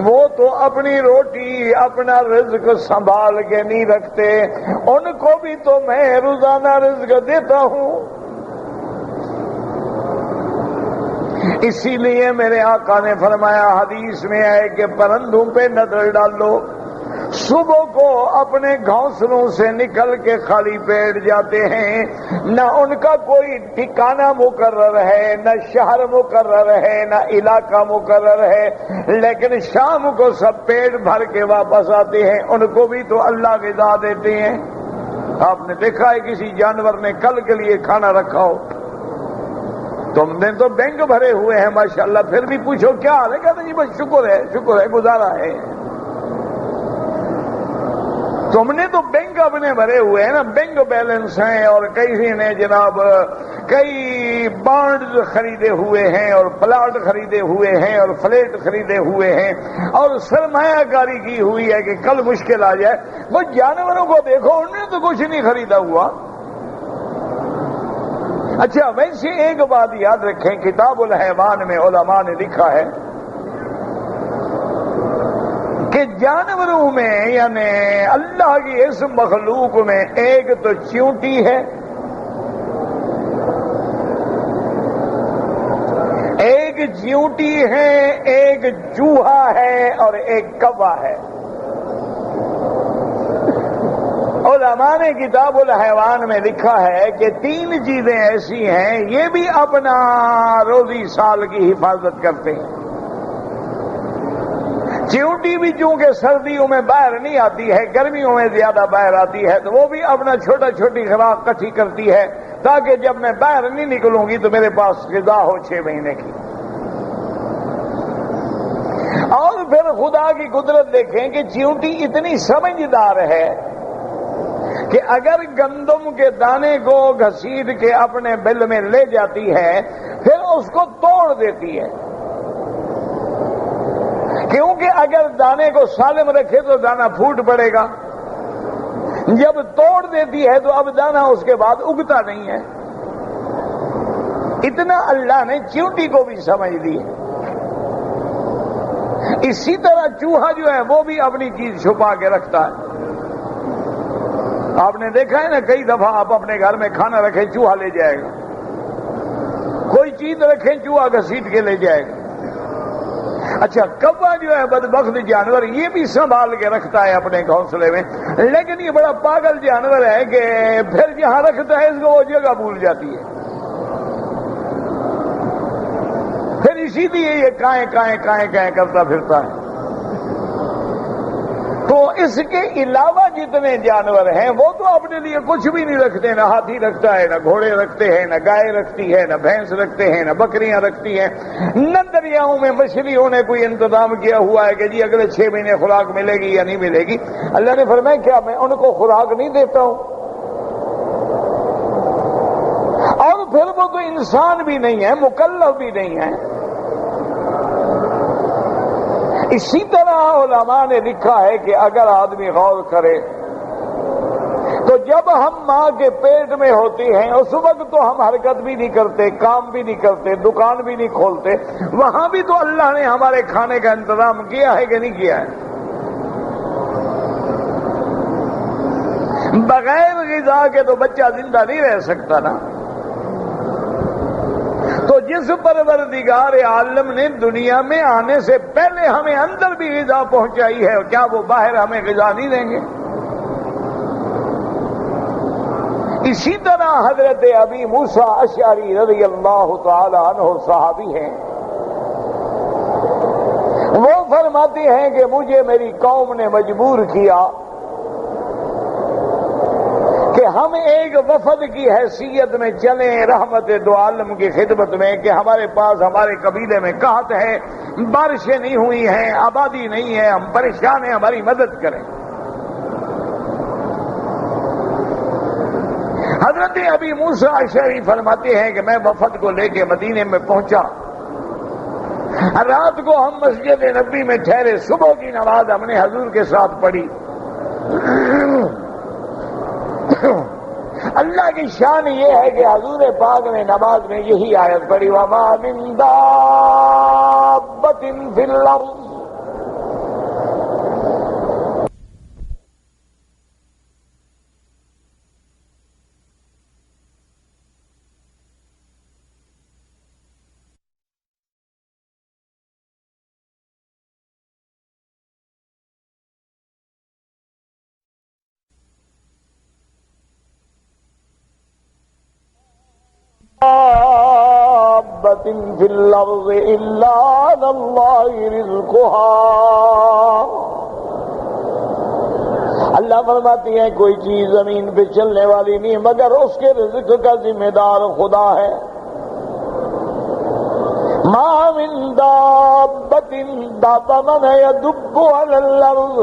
وہ تو اپنی روٹی اپنا رزق سنبھال کے نہیں رکھتے، ان کو بھی تو میں روزانہ رزق دیتا ہوں۔ اسی لیے میرے آقا نے فرمایا حدیث میں ہے کہ پرندوں پہ نظر ڈالو، صبح کو اپنے گھونسلوں سے نکل کے خالی پیٹ جاتے ہیں، نہ ان کا کوئی ٹھکانہ مقرر ہے، نہ شہر مقرر ہے، نہ علاقہ مقرر ہے، لیکن شام کو سب پیٹ بھر کے واپس آتے ہیں، ان کو بھی تو اللہ غذا دیتے ہیں۔ آپ نے دیکھا ہے کسی جانور نے کل کے لیے کھانا رکھا ہو، تم نے تو بینک بھرے ہوئے ہیں ماشاءاللہ، پھر بھی پوچھو کیا حال ہے، کہتے ہیں جی بس شکر ہے گزارا ہے۔ تم نے تو بینک اپنے بھرے ہوئے ہیں نا، بینک بیلنس ہیں، اور کئی نے جناب کئی بانڈز خریدے ہوئے ہیں، اور پلاٹ خریدے ہوئے ہیں، اور فلیٹ خریدے ہوئے ہیں، اور سرمایہ کاری کی ہوئی ہے کہ کل مشکل آ جائے۔ وہ جانوروں کو دیکھو، انہوں نے تو کچھ نہیں خریدا ہوا۔ اچھا ویسے ایک بات یاد رکھیں، کتاب الحیوان میں علماء نے لکھا ہے کہ جانوروں میں یعنی اللہ کی اس مخلوق میں ایک تو چیونٹی ہے، ایک چیونٹی ہے، ایک چوہا ہے، اور ایک کوا ہے۔ علماء نے کتاب الحیوان میں لکھا ہے کہ تین چیزیں ایسی ہیں یہ بھی اپنا روزی سال کی حفاظت کرتے ہیں۔ چیونٹی بھی چونکہ سردیوں میں باہر نہیں آتی ہے، گرمیوں میں زیادہ باہر آتی ہے، تو وہ بھی اپنا چھوٹی خوراک اکٹھی کرتی ہے تاکہ جب میں باہر نہیں نکلوں گی تو میرے پاس غذا ہو 6 مہینے کی۔ اور پھر خدا کی قدرت دیکھیں کہ چیونٹی اتنی سمجھدار ہے کہ اگر گندم کے دانے کو گھسیٹ کے اپنے بل میں لے جاتی ہے پھر اس کو توڑ دیتی ہے، کیونکہ اگر دانے کو سالم رکھے تو دانا پھوٹ پڑے گا، جب توڑ دیتی ہے تو اب دانا اس کے بعد اگتا نہیں ہے۔ اتنا اللہ نے چیونٹی کو بھی سمجھ دی ہے۔ اسی طرح چوہا جو ہے وہ بھی اپنی چیز چھپا کے رکھتا ہے۔ آپ نے دیکھا ہے نا کئی دفعہ آپ اپنے گھر میں کھانا رکھیں چوہا لے جائے گا، کوئی چیز رکھیں چوہا گھسیٹ کے لے جائے گا۔ اچھا کوا جو ہے بدبخت جانور یہ بھی سنبھال کے رکھتا ہے اپنے گھونسلے میں، لیکن یہ بڑا پاگل جانور ہے کہ پھر جہاں رکھتا ہے اس کو وہ جگہ بھول جاتی ہے، پھر اسی لیے یہ کائیں کرتا پھرتا ہے۔ تو اس کے علاوہ جتنے جانور ہیں وہ تو اپنے لیے کچھ بھی نہیں رکھتے، نہ ہاتھی رکھتا ہے، نہ گھوڑے رکھتے ہیں، نہ گائے رکھتی ہے، نہ بھینس رکھتے ہیں، نہ بکریاں رکھتی ہیں، نہ دریاؤں میں مچھلیوں نے کوئی انتظام کیا ہوا ہے کہ جی اگلے 6 مہینے خوراک ملے گی یا نہیں ملے گی۔ اللہ نے فرمایا کیا میں ان کو خوراک نہیں دیتا ہوں؟ اور پھر وہ تو انسان بھی نہیں ہے، مکلف بھی نہیں ہے۔ اسی طرح علماء نے لکھا ہے کہ اگر آدمی غور کرے تو جب ہم ماں کے پیٹ میں ہوتے ہیں اس وقت تو ہم حرکت بھی نہیں کرتے، کام بھی نہیں کرتے، دکان بھی نہیں کھولتے، وہاں بھی تو اللہ نے ہمارے کھانے کا انتظام کیا ہے کہ نہیں کیا ہے؟ بغیر غذا کے تو بچہ زندہ نہیں رہ سکتا نا۔ تو جس پروردگار عالم نے دنیا میں آنے سے پہلے ہمیں اندر بھی غذا پہنچائی ہے، کیا وہ باہر ہمیں غذا نہیں دیں گے؟ اسی طرح حضرت ابی موسیٰ اشعری رضی اللہ تعالی عنہ صحابی ہیں، وہ فرماتے ہیں کہ مجھے میری قوم نے مجبور کیا کہ ہم ایک وفد کی حیثیت میں چلیں رحمت دو عالم کی خدمت میں، کہ ہمارے پاس ہمارے قبیلے میں قحط ہے، بارشیں نہیں ہوئی ہیں، آبادی نہیں ہے، ہم پریشان ہیں، ہماری مدد کریں۔ حضرت ابی موسیٰ اشعری فرماتے ہیں کہ میں وفد کو لے کے مدینے میں پہنچا، رات کو ہم مسجد نبی میں ٹھہرے، صبح کی نماز ہم نے حضور کے ساتھ پڑھی۔ اللہ کی شان یہ ہے کہ حضور پاک نے نماز میں یہی آیت پڑھی، وَمَا مِن دَابَّةٍ فِي الْأَرْضِ۔ دابة في الأرض إلا على الله رزقها۔ اللہ فرماتی ہے کوئی چیز زمین پہ چلنے والی نہیں مگر اس کے رزق کا ذمہ دار خدا ہے۔ ما من دابة، دابہ من ہے يدب على الأرض،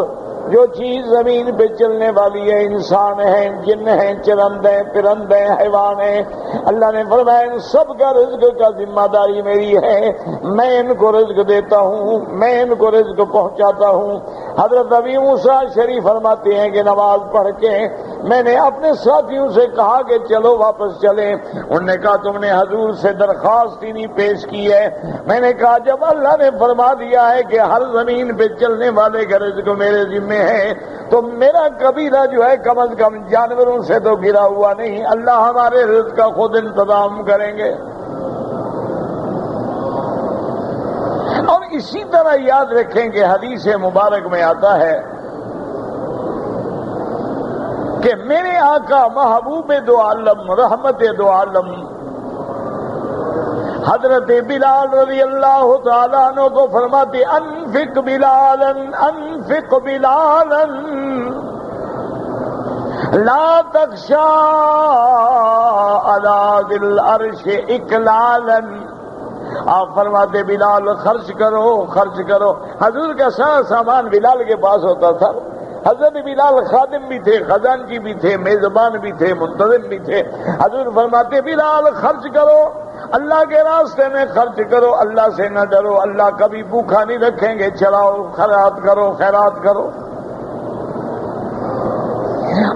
جو چیز زمین پہ چلنے والی ہے، انسان ہیں، جن ہیں، چرند ہیں، پرند ہیں، حیوان ہیں، اللہ نے فرمایا ان سب کا رزق کا ذمہ داری میری ہے، میں ان کو رزق دیتا ہوں، میں ان کو رزق پہنچاتا ہوں۔ حضرت ابی موسیٰ شریف فرماتے ہیں کہ نماز پڑھ کے میں نے اپنے ساتھیوں سے کہا کہ چلو واپس چلیں۔ انہوں نے کہا تم نے حضور سے درخواست ہی نہیں پیش کی ہے۔ میں نے کہا جب اللہ نے فرما دیا ہے کہ ہر زمین پہ چلنے والے کا رزق میرے ذمہ ہے تو میرا قبیلہ جو ہے کم از کم جانوروں سے تو گرا ہوا نہیں، اللہ ہمارے رزق کا خود انتظام کریں گے۔ اور اسی طرح یاد رکھیں کہ حدیث مبارک میں آتا ہے کہ میرے آقا محبوب دو عالم رحمت دو عالم حضرت بلال رضی اللہ تعالیٰ عنہ کو فرماتے انفق بلالا انفق بلالا لا تخشى على ذي العرش اکلالا۔ آپ فرماتے بلال خرچ کرو خرچ کرو۔ حضور کا سارا سامان بلال کے پاس ہوتا تھا۔ حضرت بلال خادم بھی تھے، خزانچی بھی تھے، میزبان بھی تھے، منتظم بھی تھے۔ حضور فرماتے بلال خرچ کرو، اللہ کے راستے میں خرچ کرو، اللہ سے نہ ڈرو، اللہ کبھی بھوکا نہیں رکھیں گے، چلاؤ خیرات کرو خیرات کرو۔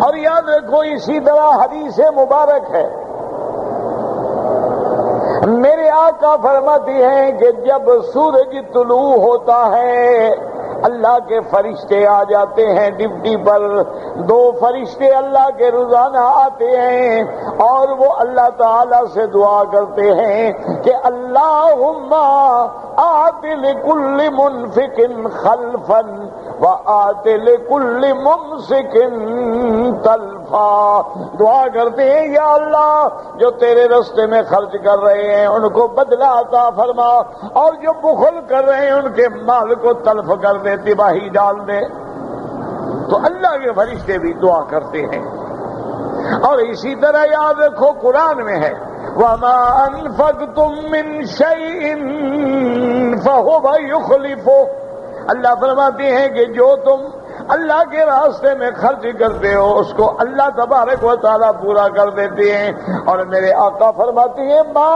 اور یاد رکھو اسی طرح حدیث مبارک ہے، میرے آقا فرماتی ہیں کہ جب سورج طلوع ہوتا ہے اللہ کے فرشتے آ جاتے ہیں ڈیوٹی پر۔ دو فرشتے اللہ کے روزانہ آتے ہیں اور وہ اللہ تعالی سے دعا کرتے ہیں کہ اللہم آت لکل منفق خلفا وآت لکل ممسک تلفا۔ دعا کرتے ہیں یا اللہ جو تیرے راستے میں خرچ کر رہے ہیں ان کو بدلہ عطا فرما، اور جو بخل کر رہے ہیں ان کے مال کو تلف کر دے، تباہی ڈال دے۔ تو اللہ کے فرشتے بھی دعا کرتے ہیں۔ اور اسی طرح یاد رکھو قرآن میں ہے وَمَا أَنفَقْتُم مِّن شَيْءٍ فَهُوَ يُخْلِفُهُ۔ اللہ فرماتے ہیں کہ جو تم اللہ کے راستے میں خرچ کرتے ہو اس کو اللہ تبارک و تعالیٰ پورا کر دیتے ہیں. اور میرے آقا فرماتے ہیں ما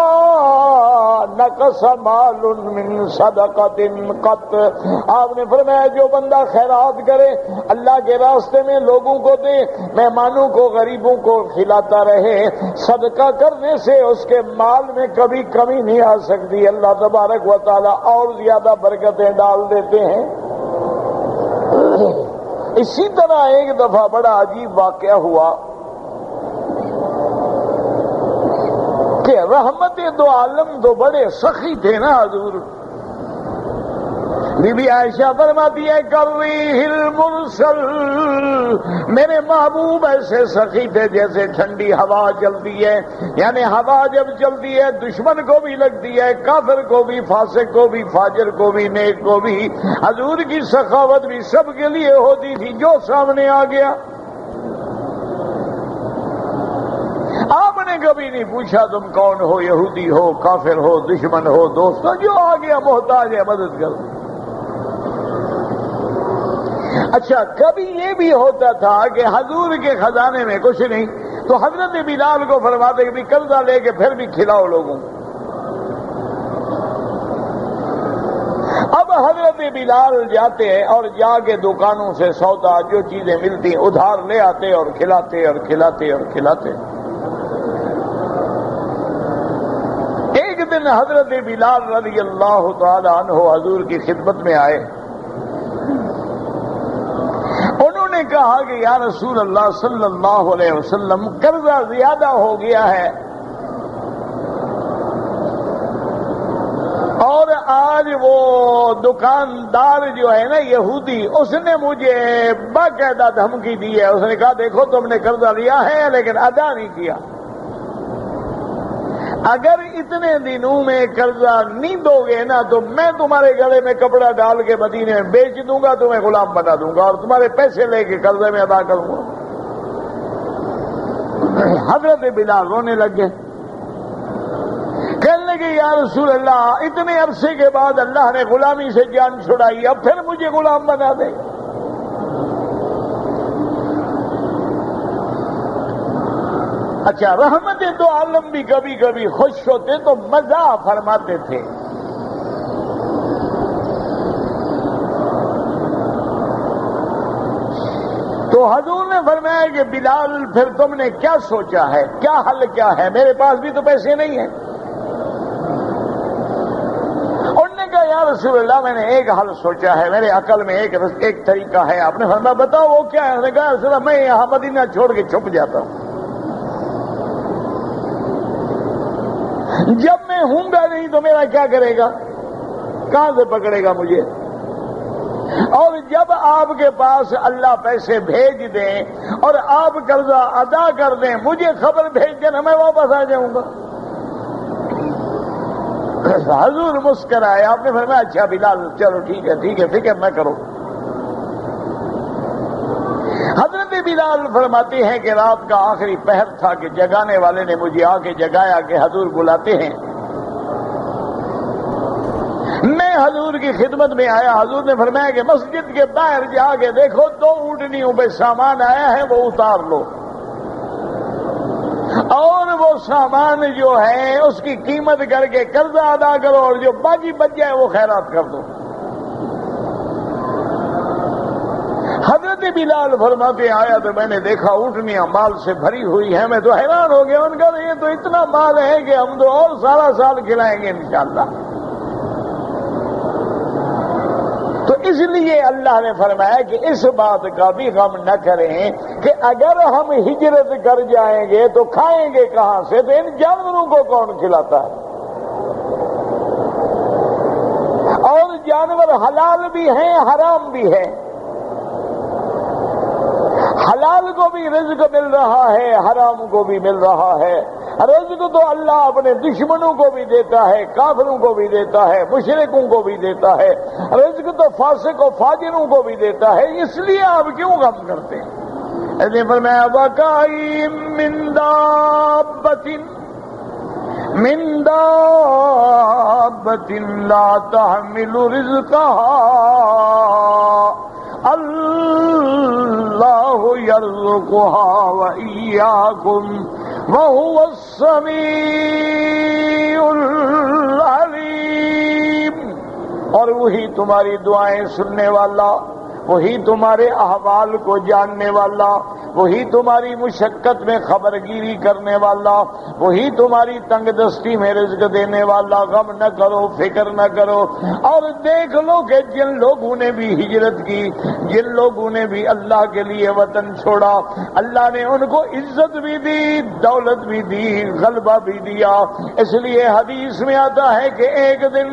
نقص مال من صدقۃ قط. آپ نے فرمایا جو بندہ خیرات کرے اللہ کے راستے میں لوگوں کو دے, مہمانوں کو غریبوں کو کھلاتا رہے, صدقہ کرنے سے اس کے مال میں کبھی کمی نہیں آ سکتی. اللہ تبارک و تعالیٰ اور زیادہ برکتیں ڈال دیتے ہیں. اسی طرح ایک دفعہ بڑا عجیب واقعہ ہوا کہ رحمت دو عالم تو بڑے سخی تھے نا حضور. بی بی عائشہ فرماتی ہے کریہ المرسل, میرے محبوب ایسے سخی تھے جیسے ٹھنڈی ہوا چلتی ہے, یعنی ہوا جب چلتی ہے دشمن کو بھی لگتی ہے, کافر کو بھی, فاسق کو بھی, فاجر کو بھی, نیک کو بھی. حضور کی سخاوت بھی سب کے لیے ہوتی تھی جو سامنے آ گیا. آپ نے کبھی نہیں پوچھا تم کون ہو, یہودی ہو, کافر ہو, دشمن ہو, دوست ہو, جو آ گیا محتاج ہے مدد کر. اچھا کبھی یہ بھی ہوتا تھا کہ حضور کے خزانے میں کچھ نہیں تو حضرت بلال کو فرماتے کہ بھی قرضہ لے کے پھر بھی کھلاؤ لوگوں. اب حضرت بلال جاتے اور جا کے دکانوں سے سودا جو چیزیں ملتی ادھار لے آتے اور کھلاتے اور کھلاتے اور کھلاتے. ایک دن حضرت بلال رضی اللہ تعالی عنہ حضور کی خدمت میں آئے. انہوں نے کہا کہ یا رسول اللہ صلی اللہ علیہ وسلم قرضہ زیادہ ہو گیا ہے اور آج وہ دکاندار جو ہے نا یہودی اس نے مجھے باقاعدہ دھمکی دی ہے. اس نے کہا دیکھو تم نے قرضہ لیا ہے لیکن ادا نہیں کیا, اگر اتنے دنوں میں قرضہ نہیں دو گے نا تو میں تمہارے گلے میں کپڑا ڈال کے مدینے میں بیچ دوں گا, تمہیں غلام بنا دوں گا اور تمہارے پیسے لے کے قرضے میں ادا کروں گا. حضرت بلال رونے لگ گئے, کہنے لگے یا رسول اللہ اتنے عرصے کے بعد اللہ نے غلامی سے جان چھڑائی, اب پھر مجھے غلام بنا دے. اچھا رحمت دو عالم بھی کبھی کبھی خوش ہوتے تو مزاح فرماتے تھے. تو حضور نے فرمایا کہ بلال پھر تم نے کیا سوچا ہے, کیا حل کیا ہے, میرے پاس بھی تو پیسے نہیں ہیں. انہوں نے کہا یا رسول اللہ میں نے ایک حل سوچا ہے, میرے عقل میں ایک طریقہ ہے. آپ نے فرمایا بتاؤ وہ کیا ہے. انہوں نے کہا رسول اللہ میں یہاں مدینہ چھوڑ کے چھپ جاتا ہوں, جب میں ہوں گا نہیں تو میرا کیا کرے گا, کہاں سے پکڑے گا مجھے, اور جب آپ کے پاس اللہ پیسے بھیج دیں اور آپ قرضہ ادا کر دیں مجھے خبر بھیج دینا, میں واپس آ جاؤں گا. حضور مسکرائے. آپ نے فرمایا اچھا بلال چلو ٹھیک ہے فکر نہ کرو. حضرت بلال فرماتے ہیں کہ رات کا آخری پہر تھا کہ جگانے والے نے مجھے آ کے جگایا کہ حضور بلاتے ہیں. میں حضور کی خدمت میں آیا. حضور نے فرمایا کہ مسجد کے باہر جا کے دیکھو 2 اونٹنیوں پہ سامان آیا ہے وہ اتار لو, اور وہ سامان جو ہے اس کی قیمت کر کے قرضہ ادا کرو اور جو باقی بچ جائے وہ خیرات کر دو. حضرت بلال فرماتے آیا تو میں نے دیکھا اونٹنیاں مال سے بھری ہوئی ہیں. میں تو حیران ہو گیا. ان کا یہ تو اتنا مال ہے کہ ہم تو اور سارا سال کھلائیں گے انشاءاللہ. تو اس لیے اللہ نے فرمایا کہ اس بات کا بھی غم نہ کریں کہ اگر ہم ہجرت کر جائیں گے تو کھائیں گے کہاں سے, تو ان جانوروں کو کون کھلاتا ہے. اور جانور حلال بھی ہیں حرام بھی ہے. حلال کو بھی رزق مل رہا ہے, حرام کو بھی مل رہا ہے. رزق تو اللہ اپنے دشمنوں کو بھی دیتا ہے, کافروں کو بھی دیتا ہے, مشرکوں کو بھی دیتا ہے. رزق تو فاسق و فاجروں کو بھی دیتا ہے. اس لیے آپ کیوں غم کرتے ہیں. ایسے فرمایا وَكَأَيٍّ مِّن دَابَّةٍ لَا تَحْمِلُ رِزْقَهَا. اللہ یرزقها وإیاکم وهو السمیع العلیم، اور وہی تمہاری دعائیں سننے والا، وہی تمہارے احوال کو جاننے والا، وہی تمہاری مشقت میں خبرگیری کرنے والا، وہی تمہاری تنگ دستی میں رزق دینے والا۔ غم نہ کرو، فکر نہ کرو، اور دیکھ لو کہ جن لوگوں نے بھی ہجرت کی، جن لوگوں نے بھی اللہ کے لیے وطن چھوڑا، اللہ نے ان کو عزت بھی دی، دولت بھی دی، غلبہ بھی دیا۔ اس لیے حدیث میں آتا ہے کہ ایک دن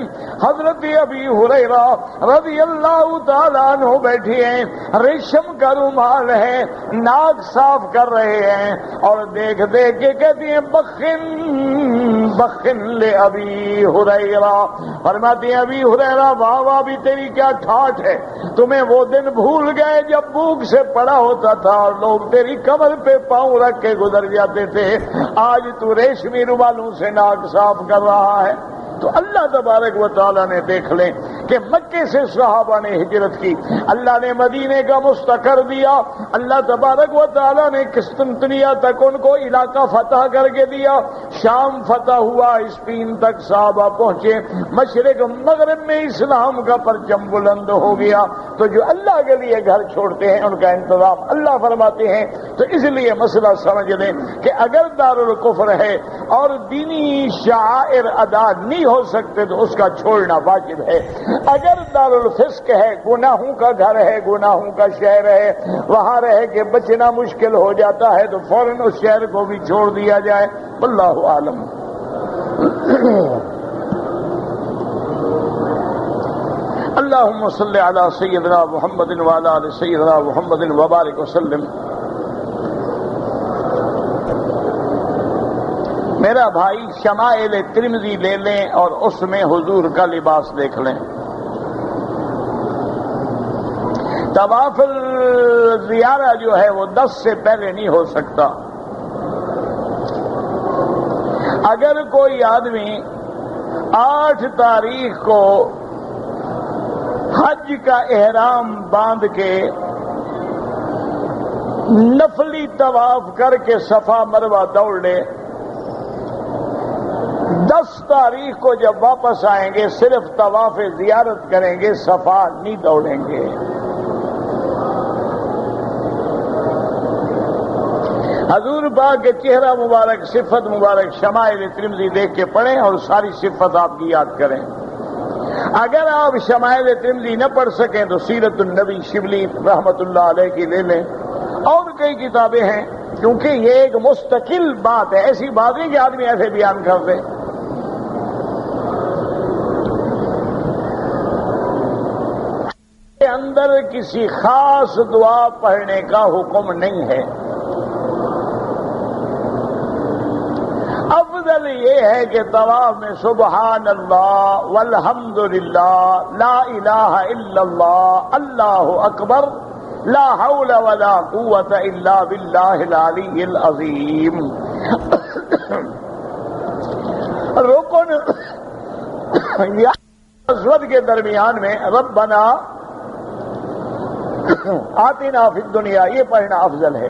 حضرت ابی ہریرہ رضی اللہ تعالیٰ عنہ بیٹھے ہیں، ریشم کا رومال ہے، ناک صاف کر رہے ہیں، اور دیکھ دیکھ کے کہتی ہیں بخن بخن لے ابی ہریرہ، فرماتی ہیں ابی ہریرہ واہ واہ بھی تیری کیا ٹھاٹ ہے، تمہیں وہ دن بھول گئے جب بھوک سے پڑا ہوتا تھا اور لوگ تیری کمر پہ پاؤں رکھ کے گزر جاتے تھے، آج تو ریشمی رومالوں سے ناک صاف کر رہا ہے۔ تو اللہ تبارک و تعالیٰ نے دیکھ لیں کہ مکے سے صحابہ نے ہجرت کی، اللہ نے مدینے کا مستقر دیا، اللہ تبارک و تعالیٰ نے قسطنطنیہ تک ان کو علاقہ فتح کر کے دیا، شام فتح ہوا، اسپین تک صحابہ پہنچے، مشرق مغرب میں اسلام کا پرچم بلند ہو گیا۔ تو جو اللہ کے لیے گھر چھوڑتے ہیں ان کا انتظام اللہ فرماتے ہیں۔ تو اس لیے مسئلہ سمجھ لیں کہ اگر دارالکفر ہے اور دینی شعائر ادا نہیں ہو سکتے تو اس کا چھوڑنا واجب ہے۔ اگر دارالفسق ہے، گناہوں کا گھر ہے، گناہوں کا شہر ہے، وہاں رہ کے بچنا مشکل ہو جاتا ہے تو فوراً اس شہر کو بھی چھوڑ دیا جائے۔ واللہ عالم۔ اللہم صلی علی سیدنا محمد وعلی آل سیدنا محمد وبارک وسلم۔ میرا بھائی شمائل ترمذی لے لیں اور اس میں حضور کا لباس دیکھ لیں۔ طواف الزیارہ جو ہے وہ 10 سے پہلے نہیں ہو سکتا۔ اگر کوئی آدمی 8 تاریخ کو حج کا احرام باندھ کے نفلی طواف کر کے صفا مروہ دوڑ لے، 10 تاریخ کو جب واپس آئیں گے صرف طواف زیارت کریں گے، صفا نہیں دوڑیں گے۔ حضور پاک کے چہرہ مبارک، صفت مبارک شمائل ترمذی دیکھ کے پڑھیں اور ساری صفت آپ کی یاد کریں۔ اگر آپ شمائل ترمذی نہ پڑھ سکیں تو سیرت النبی شبلی رحمت اللہ علیہ کی لے لیں، اور کئی کتابیں ہیں، کیونکہ یہ ایک مستقل بات ہے، ایسی بات نہیں کہ آدمی ایسے بیان کر دے۔ اندر کسی خاص دعا پڑھنے کا حکم نہیں ہے۔ افضل یہ ہے کہ طواف میں سبحان اللہ والحمدللہ لا الہ الا اللہ اللہ اکبر لا حول ولا قوت الا باللہ العلی العظیم۔ رکن یا اسود کے درمیان میں ربنا آتنا فی الدنیا یہ پڑھنا افضل ہے۔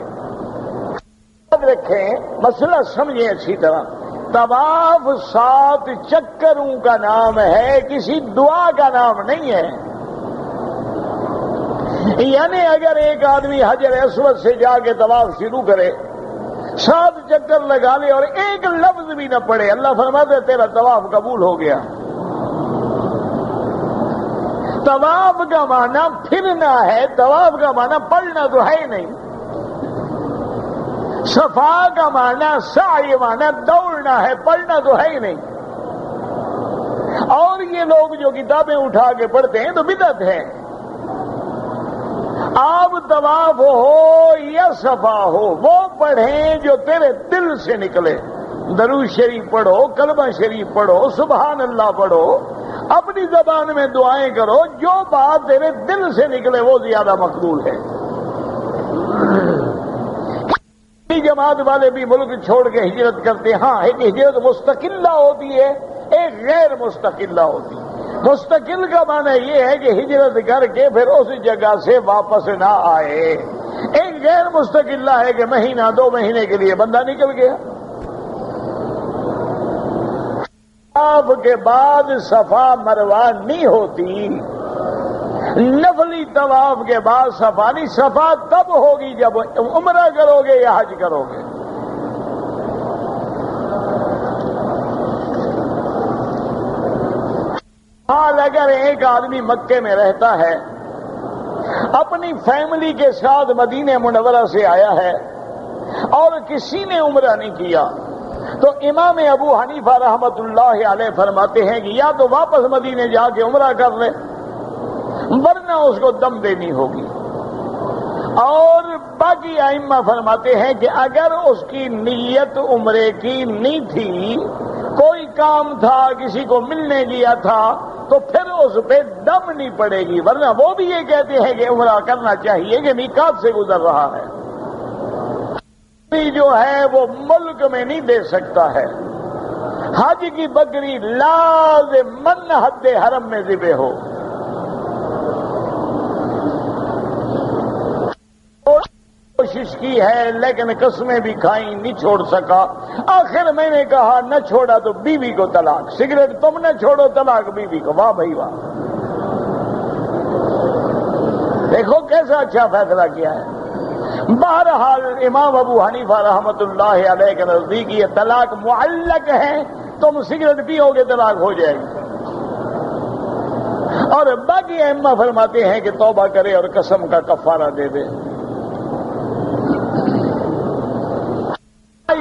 یاد رکھیں، مسئلہ سمجھیں اچھی طرح، طواف 7 چکروں کا نام ہے، کسی دعا کا نام نہیں ہے۔ یعنی اگر ایک آدمی حجر اسود سے جا کے طواف شروع کرے، 7 چکر لگا لے اور ایک لفظ بھی نہ پڑھے، اللہ فرماتے تیرا طواف قبول ہو گیا۔ طواف کا معنی پھرنا ہے، طواف کا معنی پڑھنا تو ہے نہیں۔ صفا کا معنی سعی معنی دوڑنا ہے، پڑھنا تو ہے ہی نہیں۔ اور یہ لوگ جو کتابیں اٹھا کے پڑھتے ہیں تو بدعت ہے۔ آپ طواف ہو یا صفا ہو وہ پڑھیں جو تیرے دل سے نکلے۔ درود شریف پڑھو، کلمہ شریف پڑھو، سبحان اللہ پڑھو، اپنی زبان میں دعائیں کرو، جو بات تیرے دل سے نکلے وہ زیادہ مقبول ہے۔ جماعت والے بھی ملک چھوڑ کے ہجرت کرتے ہیں، ہاں ایک ہجرت مستقلہ ہوتی ہے، ایک غیر مستقلہ ہوتی ہے۔ مستقل کا معنی یہ ہے کہ ہجرت کر کے پھر اس جگہ سے واپس نہ آئے. ایک غیر مستقلہ ہے کہ مہینہ 2 مہینے کے لیے بندہ نکل گیا. طواف کے بعد صفا مروہ نہیں ہوتی. نفلی طواف کے بعد صفا نہیں. صفا تب ہوگی جب عمرہ کرو گے یا حج کرو گے. حال اگر ایک آدمی مکے میں رہتا ہے، اپنی فیملی کے ساتھ مدینہ منورہ سے آیا ہے اور کسی نے عمرہ نہیں کیا، تو امام ابو حنیفہ رحمت اللہ علیہ فرماتے ہیں کہ یا تو واپس مدینے جا کے عمرہ کر لے، ورنہ اس کو دم دینی ہوگی. اور باقی ائمہ فرماتے ہیں کہ اگر اس کی نیت عمرے کی نہیں تھی، کوئی کام تھا، کسی کو ملنے گیا تھا، تو پھر اس پہ دم نہیں پڑے گی، ورنہ وہ بھی یہ کہتے ہیں کہ عمرہ کرنا چاہیے کہ میقات سے گزر رہا ہے. جو ہے وہ ملک میں نہیں دے سکتا ہے. حج کی بکری لازماً حد حرم میں ذبح ہو. کوشش کی ہے لیکن قسمیں بھی کھائیں، نہیں چھوڑ سکا. آخر میں نے کہا نہ چھوڑا تو بیوی کو طلاق. سگریٹ تم نہ چھوڑو، طلاق بیوی کو. واہ بھائی واہ، دیکھو کیسا اچھا فیصلہ کیا ہے. بہرحال امام ابو حنیفہ رحمت اللہ علیہ کے نزدیک یہ طلاق معلق ہے. تم سگریٹ پیو گے طلاق ہو جائے گی. اور باقی ائمہ فرماتے ہیں کہ توبہ کرے اور قسم کا کفارہ دے دے.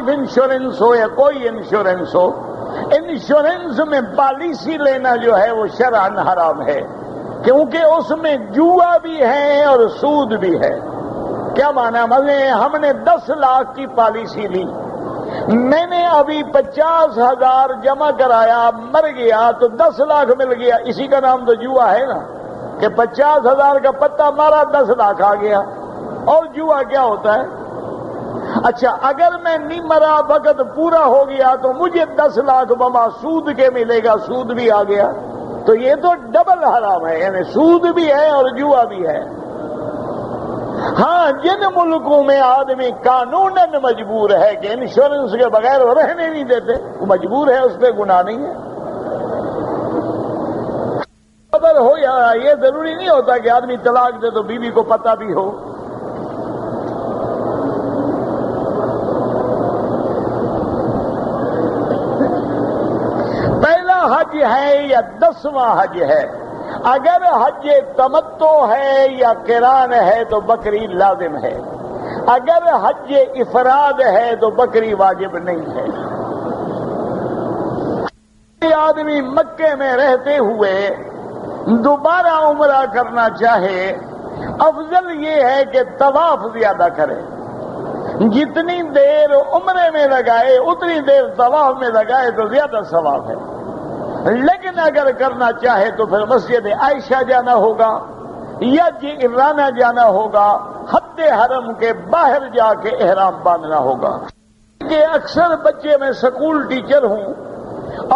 انشورنس ہو یا کوئی انشورنس ہو، انشورنس میں پالیسی لینا جو ہے وہ شرعاً حرام ہے، کیونکہ اس میں جوا بھی ہے اور سود بھی ہے. کیا مانا؟ مثلا ہم نے 10 لاکھ کی پالیسی لی، میں نے ابھی 50,000 جمع کرایا، مر گیا تو 10 لاکھ مل گیا. اسی کا نام تو جوا ہے نا، کہ 50,000 کا پتہ مارا 10 لاکھ آ گیا. اور جوا کیا ہوتا ہے؟ اچھا اگر میں نہیں مرا، وقت پورا ہو گیا تو مجھے 10 لاکھ بما سود کے ملے گا. سود بھی آ گیا تو یہ تو ڈبل حرام ہے، یعنی سود بھی ہے اور جوا بھی ہے. ہاں جن ملکوں میں آدمی قانوناً مجبور ہے کہ انشورنس کے بغیر وہ رہنے نہیں دیتے، وہ مجبور ہے، اس پہ گناہ نہیں ہے. خبر ہو یا یہ ضروری نہیں ہوتا کہ آدمی طلاق دے تو بیوی کو پتہ بھی ہو. حج ہے یا 10واں حج ہے. اگر حج تمتع ہے یا قران ہے تو بکری لازم ہے. اگر حج افراد ہے تو بکری واجب نہیں ہے. آدمی مکے میں رہتے ہوئے دوبارہ عمرہ کرنا چاہے، افضل یہ ہے کہ طواف زیادہ کرے. جتنی دیر عمرے میں لگائے اتنی دیر طواف میں لگائے تو زیادہ ثواب ہے. لیکن اگر کرنا چاہے تو پھر مسجد عائشہ جانا ہوگا یا جعرانہ جانا ہوگا، حد حرم کے باہر جا کے احرام باندھنا ہوگا. کہ اکثر بچے، میں سکول ٹیچر ہوں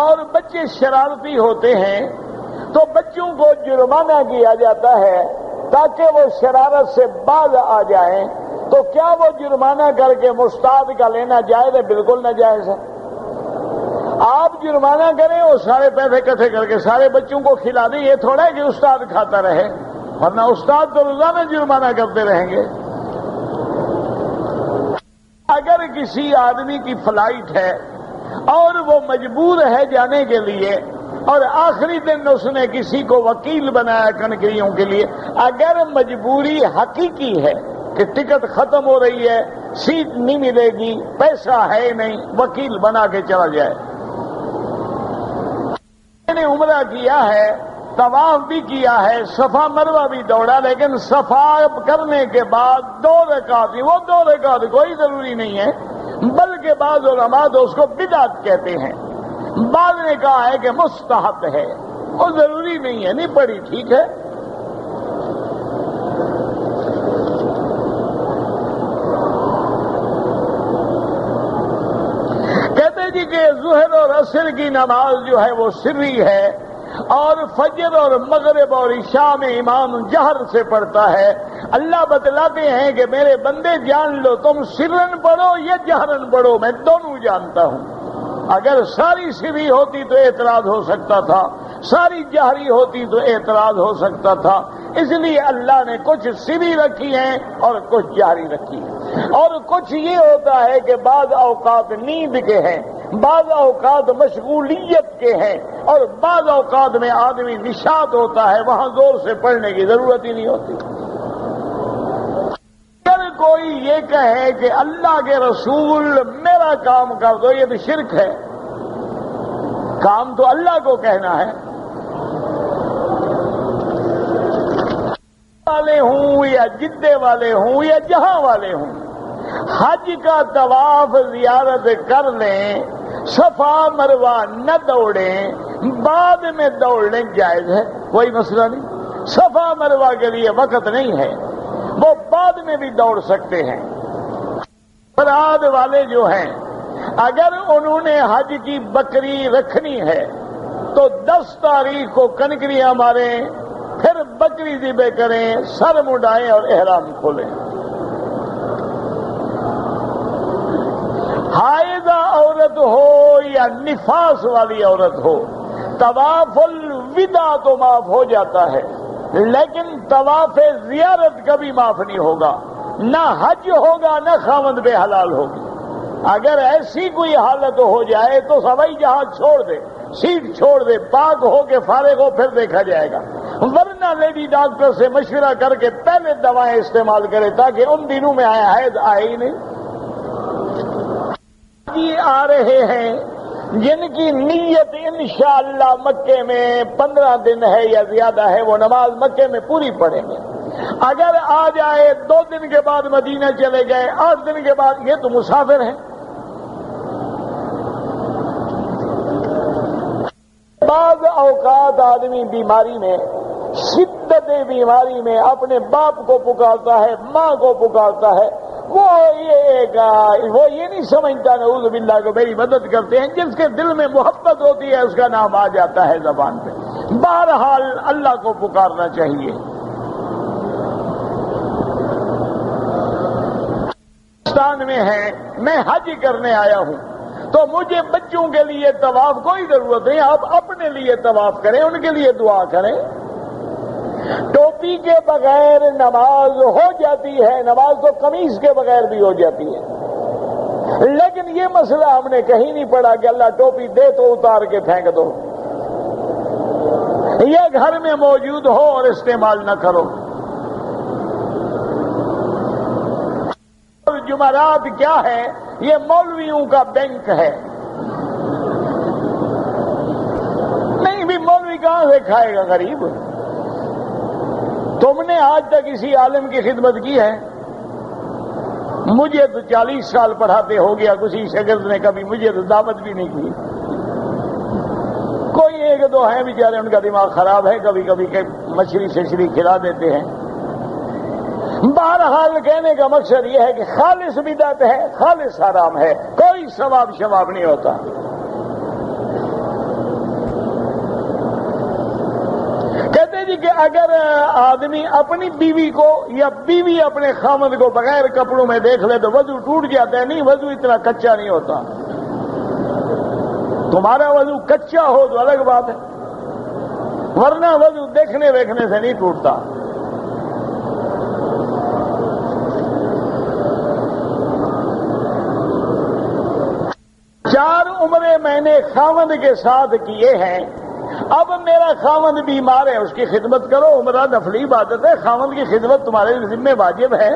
اور بچے شرارتی ہوتے ہیں تو بچوں کو جرمانہ کیا جاتا ہے تاکہ وہ شرارت سے باز آ جائیں. تو کیا وہ جرمانہ کر کے مستعد کا لینا جائز ہے؟ بالکل ناجائز ہے. آپ جرمانہ کریں اور سارے پیسے اکٹھے کر کے سارے بچوں کو کھلا دیں، یہ تھوڑا ہے کہ استاد کھاتا رہے، ورنہ استاد تو روزانہ جرمانہ کرتے رہیں گے. اگر کسی آدمی کی فلائٹ ہے اور وہ مجبور ہے جانے کے لیے اور آخری دن اس نے کسی کو وکیل بنایا کنکریوں کے لیے، اگر مجبوری حقیقی ہے کہ ٹکٹ ختم ہو رہی ہے، سیٹ نہیں ملے گی، پیسہ ہے نہیں، وکیل بنا کے چلا جائے. میں نے عمرہ کیا ہے، طواف بھی کیا ہے، صفا مروہ بھی دوڑا، لیکن صفا کرنے کے بعد 2 رکعت، وہ 2 رکعت کوئی ضروری نہیں ہے، بلکہ بعض علماء تو اس کو بدعت کہتے ہیں. بعض نے کہا ہے کہ مستحب ہے، وہ ضروری نہیں ہے، نہیں پڑھی ٹھیک ہے. کہتے جی کہ ظہر اور عصر کی نماز جو ہے وہ سری ہے اور فجر اور مغرب اور عشاء میں امام جہر سے پڑھتا ہے، اللہ بتلاتے ہیں کہ میرے بندے جان لو تم سرن پڑھو یا جہرن پڑھو، میں دونوں جانتا ہوں۔ اگر ساری سری ہوتی تو اعتراض ہو سکتا تھا، ساری جہری ہوتی تو اعتراض ہو سکتا تھا، اس لیے اللہ نے کچھ سری رکھی ہیں اور کچھ جہری رکھی ہے۔ اور کچھ یہ ہوتا ہے کہ بعض اوقات نیند کے ہیں، بعض اوقات مشغولیت کے ہیں، اور بعض اوقات میں آدمی نشاط ہوتا ہے، وہاں زور سے پڑھنے کی ضرورت ہی نہیں ہوتی۔ اگر کوئی یہ کہے کہ اللہ کے رسول میرا کام کر دو، یہ تو شرک ہے۔ کام تو اللہ کو کہنا ہے، والے ہوں یا جدے والے ہوں یا جہاں والے ہوں، حج کا طواف زیارت کر لیں، صفا مروہ نہ دوڑیں، بعد میں دوڑ لیں، جائز ہے، کوئی مسئلہ نہیں۔ صفا مروہ کے لیے وقت نہیں ہے، وہ بعد میں بھی دوڑ سکتے ہیں۔ فراد والے جو ہیں، اگر انہوں نے حج کی بکری رکھنی ہے تو 10 تاریخ کو کنکریاں ماریں، پھر بکری ذبح کریں، سر مڈائیں اور احرام کھولیں۔ حائضہ عورت ہو یا نفاس والی عورت ہو، طواف الوداع تو معاف ہو جاتا ہے، لیکن طواف زیارت کبھی معاف نہیں ہوگا، نہ حج ہوگا نہ خاوند بے حلال ہوگی۔ اگر ایسی کوئی حالت ہو جائے تو ہوائی جہاز چھوڑ دے، سیٹ چھوڑ دے، پاک ہو کے فارغ ہو، پھر دیکھا جائے گا، ورنہ لیڈی ڈاکٹر سے مشورہ کر کے پہلے دوائیں استعمال کرے تاکہ ان دنوں میں حیض آئے ہی نہیں۔ آ رہے ہیں جن کی نیت انشاءاللہ مکے میں 15 دن ہے یا زیادہ ہے، وہ نماز مکے میں پوری پڑھیں گے۔ اگر آ جائے 2 دن کے بعد مدینہ چلے گئے، 8 دن کے بعد، یہ تو مسافر ہیں۔ بعض اوقات آدمی بیماری میں، شدت بیماری میں اپنے باپ کو پکارتا ہے، ماں کو پکارتا ہے، وہ یہ نہیں سمجھتا نعوذ باللہ کو میری مدد کرتے ہیں، جس کے دل میں محبت ہوتی ہے اس کا نام آ جاتا ہے زبان پہ۔ بہرحال اللہ کو پکارنا چاہیے۔ پاکستان میں ہے، میں حج کرنے آیا ہوں، تو مجھے بچوں کے لیے طواف کوئی ضرورت نہیں، آپ اپنے لیے طواف کریں، ان کے لیے دعا کریں۔ ٹوپی کے بغیر نماز ہو جاتی ہے، نماز تو قمیص کے بغیر بھی ہو جاتی ہے، لیکن یہ مسئلہ ہم نے کہیں نہیں پڑھا کہ اللہ ٹوپی دے تو اتار کے پھینک دو، یہ گھر میں موجود ہو اور استعمال نہ کرو۔ جمعرات کیا ہے؟ یہ مولویوں کا بینک ہے۔ نہیں بھی مولوی کہاں سے کھائے گا غریب؟ تم نے آج تک کسی عالم کی خدمت کی ہے؟ مجھے تو 40 سال پڑھاتے ہو گیا، کسی شاگرد نے کبھی مجھے تو دعوت بھی نہیں کی۔ کوئی 1-2 ہیں بیچارے، ان کا دماغ خراب ہے، کبھی کبھی مچھلی شچھلی کھلا دیتے ہیں۔ بہرحال کہنے کا مقصد یہ ہے کہ خالص بدعت ہے، خالص حرام ہے، کوئی ثواب شواب نہیں ہوتا۔ کہتے جی کہ اگر آدمی اپنی بیوی کو یا بیوی اپنے خامد کو بغیر کپڑوں میں دیکھ لے تو وضو ٹوٹ جاتا ہے۔ نہیں، وضو اتنا کچا نہیں ہوتا، تمہارا وضو کچا ہو تو الگ بات ہے، ورنہ وضو دیکھنے ویکھنے سے نہیں ٹوٹتا۔ چار عمرے میں نے خاوند کے ساتھ کیے ہیں، اب میرا خاوند بیمار ہے، اس کی خدمت کرو، عمرہ نفلی عبادت ہے، خاوند کی خدمت تمہارے ذمہ واجب ہے۔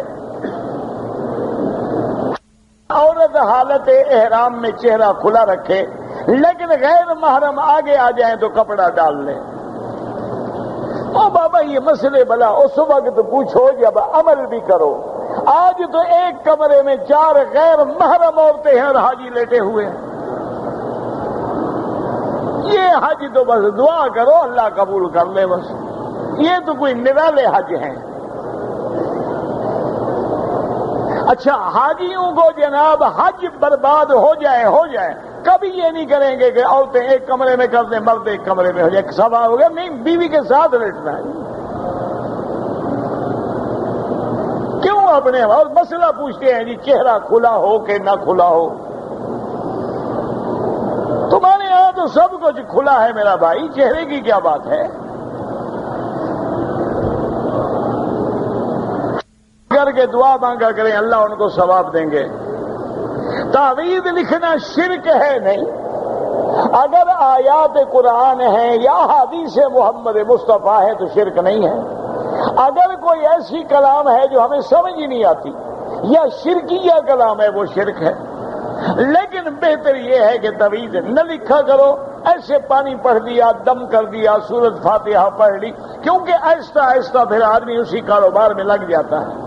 عورت حالت احرام میں چہرہ کھلا رکھے، لیکن غیر محرم آگے آ جائیں تو کپڑا ڈال لیں۔ او بابا یہ مسئلے بلا اس وقت پوچھو جب عمل بھی کرو۔ آج تو ایک کمرے میں 4 غیر محرم عورتیں ہیں اور حاجی لیٹے ہوئے ہیں۔ یہ حج تو بس دعا کرو اللہ قبول کر لے، بس یہ تو کوئی نرالے حج ہیں۔ اچھا حاجیوں کو جناب حج برباد ہو جائے کبھی یہ نہیں کریں گے کہ عورتیں ایک کمرے میں کر دیں مرد ایک کمرے میں ہو جائے سوا ہو گیا. نہیں, بیوی کے ساتھ لیٹنا ہے. کیوں اپنے اور مسئلہ پوچھتے ہیں جی چہرہ کھلا ہو کہ نہ کھلا ہو؟ تمہارے یہاں تو سب کچھ کھلا ہے میرا بھائی, چہرے کی کیا بات ہے؟ کر کے دعا مانگا کریں, اللہ ان کو ثواب دیں گے. تعویذ لکھنا شرک ہے نہیں. اگر آیات قرآن ہیں یا حدیث محمد مصطفیٰ ہے تو شرک نہیں ہے. اگر کوئی ایسی کلام ہے جو ہمیں سمجھ ہی نہیں آتی یا شرکیہ کلام ہے وہ شرک ہے. لیکن بہتر یہ ہے کہ تعویذ نہ لکھا کرو. ایسے پانی پڑھ دیا, دم کر دیا, سورۃ فاتحہ پڑھ لی, کیونکہ آہستہ آہستہ پھر آدمی اسی کاروبار میں لگ جاتا ہے.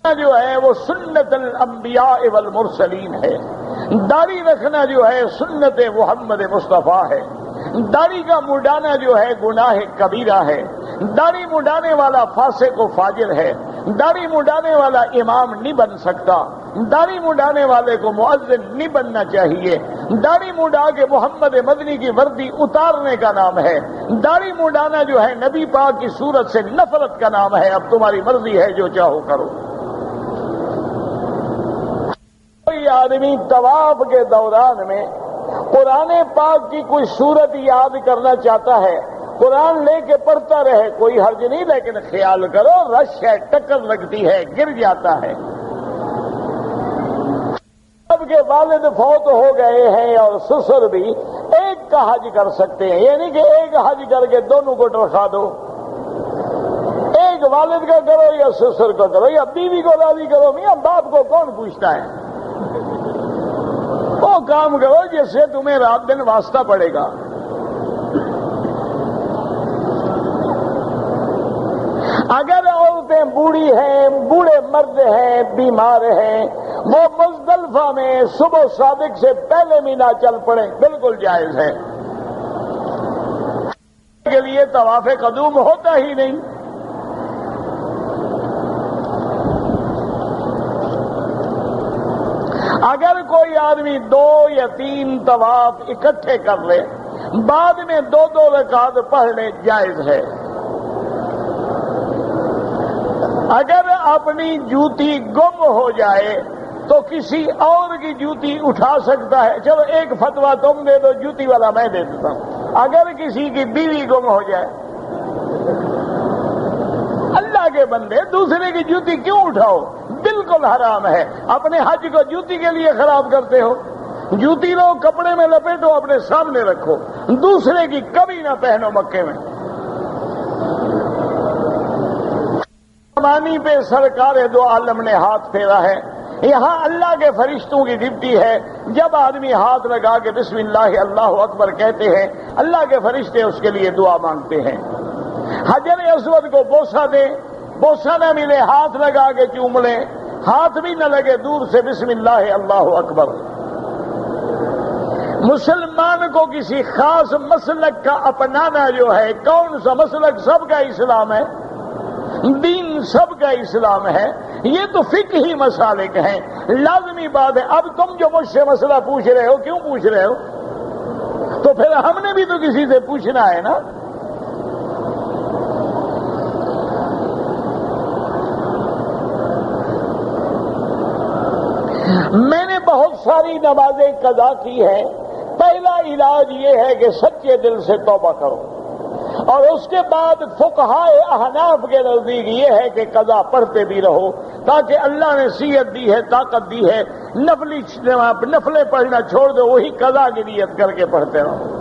جو ہے وہ سنت الانبیاء والمرسلین ہے. داڑھی رکھنا جو ہے سنت محمد مصطفیٰ ہے. داڑھی کا مڈانا جو ہے گناہ کبیرہ ہے. داڑھی مڈانے والا فاسق و فاجر ہے. داڑھی مڈانے والا امام نہیں بن سکتا. داڑھی مڈانے والے کو مؤذن نہیں بننا چاہیے. داڑھی مڈا کے محمد مدنی کی وردی اتارنے کا نام ہے. داڑھی مڈانا جو ہے نبی پاک کی صورت سے نفرت کا نام ہے. اب تمہاری مرضی ہے, جو چاہو کرو. کوئی آدمی طواف کے دوران میں قرآن پاک کی کوئی صورت یاد کرنا چاہتا ہے, قرآن لے کے پڑھتا رہے, کوئی حرج نہیں. لیکن خیال کرو رش ہے, ٹکر لگتی ہے, گر جاتا ہے. سب کے والد فوت ہو گئے ہیں اور سسر بھی, ایک کا حج کر سکتے ہیں. یہ نہیں کہ ایک حج کر کے دونوں کو ٹرکا دو. ایک والد کا کرو یا سسر کا کرو یا بیوی کو راضی کرو. میاں باپ کو کون پوچھتا ہے؟ وہ کام کرو جس سے تمہیں رات دن واسطہ پڑے گا. اگر عورتیں بوڑھی ہیں, بوڑھے مرد ہیں, بیمار ہیں, وہ مزدلفہ میں صبح صادق سے پہلے مینا چل پڑیں, بالکل جائز ہے. کے لیے طواف قدوم ہوتا ہی نہیں. اگر کوئی آدمی 2 یا 3 طواف اکٹھے کر لے, بعد میں 2 رکعت پڑھ لے, جائز ہے. اگر اپنی جوتی گم ہو جائے تو کسی اور کی جوتی اٹھا سکتا ہے. چلو ایک فتویٰ تم دے دو, جوتی والا میں دے دیتا ہوں. اگر کسی کی بیوی گم ہو جائے, اللہ کے بندے دوسرے کی جوتی کیوں اٹھاؤ؟ بالکل حرام ہے. اپنے حج کو جوتی کے لیے خراب کرتے ہو. جوتی لو, کپڑے میں لپیٹو, اپنے سامنے رکھو, دوسرے کی کبھی نہ پہنو. مکے میں زمانی پہ سرکار دو عالم نے ہاتھ پھیرا ہے. یہاں اللہ کے فرشتوں کی ڈپٹی ہے. جب آدمی ہاتھ لگا کے بسم اللہ اللہ اکبر کہتے ہیں, اللہ کے فرشتے اس کے لیے دعا مانگتے ہیں. حجر اسود کو بوسہ دیں, بوسہ نہ ملے ہاتھ لگا کے چوم لیں, ہاتھ بھی نہ لگے دور سے بسم اللہ اللہ اکبر. مسلمان کو کسی خاص مسلک کا اپنانا جو ہے, کون سا مسلک؟ سب کا اسلام ہے, دین سب کا اسلام ہے. یہ تو فقہی مسالک ہیں, لازمی بات ہے. اب تم جو مجھ سے مسئلہ پوچھ رہے ہو, کیوں پوچھ رہے ہو؟ تو پھر ہم نے بھی تو کسی سے پوچھنا ہے نا. میں نے بہت ساری نمازیں قضا کی ہیں. پہلا علاج یہ ہے کہ سچے دل سے توبہ کرو, اور اس کے بعد فقہائے احناف کے نزدیک یہ ہے کہ قضا پڑھتے بھی رہو, تاکہ اللہ نے صحت دی ہے, طاقت دی ہے. نفلیں پڑھنا چھوڑ دو, وہی قضا کی نیت کر کے پڑھتے رہو.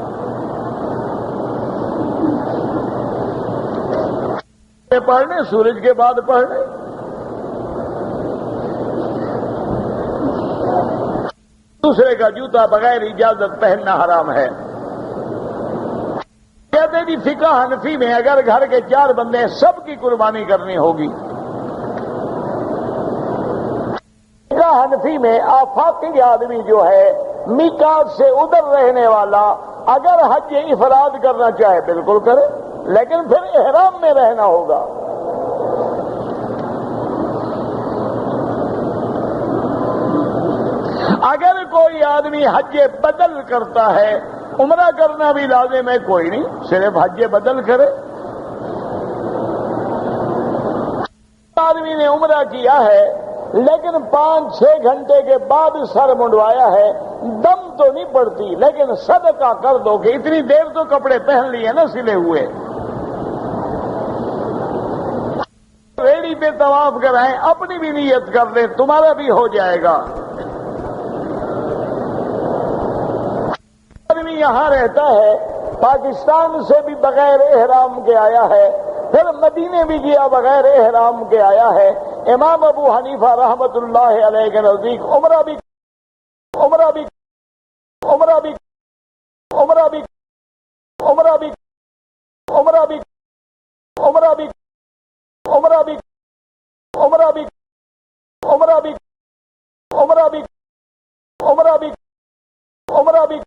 پڑھنے سورج کے بعد پڑھنے. دوسرے کا جوتا بغیر اجازت پہننا حرام ہے. کہتے جی فقہ حنفی میں اگر گھر کے 4 بندے سب کی قربانی کرنی ہوگی. فقہ حنفی میں آفاقی آدمی جو ہے, میقات سے ادھر رہنے والا, اگر حج افراد کرنا چاہے بالکل کرے, لیکن پھر احرام میں رہنا ہوگا. آدمی حج بدل کرتا ہے، عمرہ کرنا بھی لازم ہے، کوئی نہیں صرف حج بدل کرے۔ آدمی نے عمرہ کیا ہے لیکن 5-6 گھنٹے کے بعد سر منڈوایا ہے، دم تو نہیں پڑتی لیکن صدقہ کر دو کہ اتنی دیر تو کپڑے پہن لیے نا سلے ہوئے۔ ریڑی پہ طواف کرائیں، اپنی بھی نیت کر لیں، تمہارا بھی ہو جائے گا۔ آدمی یہاں رہتا ہے، پاکستان سے بھی بغیر احرام کے آیا ہے، پھر مدینے بھی گیا بغیر احرام کے آیا ہے۔ امام ابو حنیفہ رحمت اللہ علیہ کے نزدیک عمرہ بھی عمرہ بھی عمرہ بھی عمرہ بھی عمرہ بھی عمرہ بھی عمرہ بھی عمرہ بھی عمرہ بھی عمرہ بھی عمرہ بھی عمرہ بھی عمرہ بھی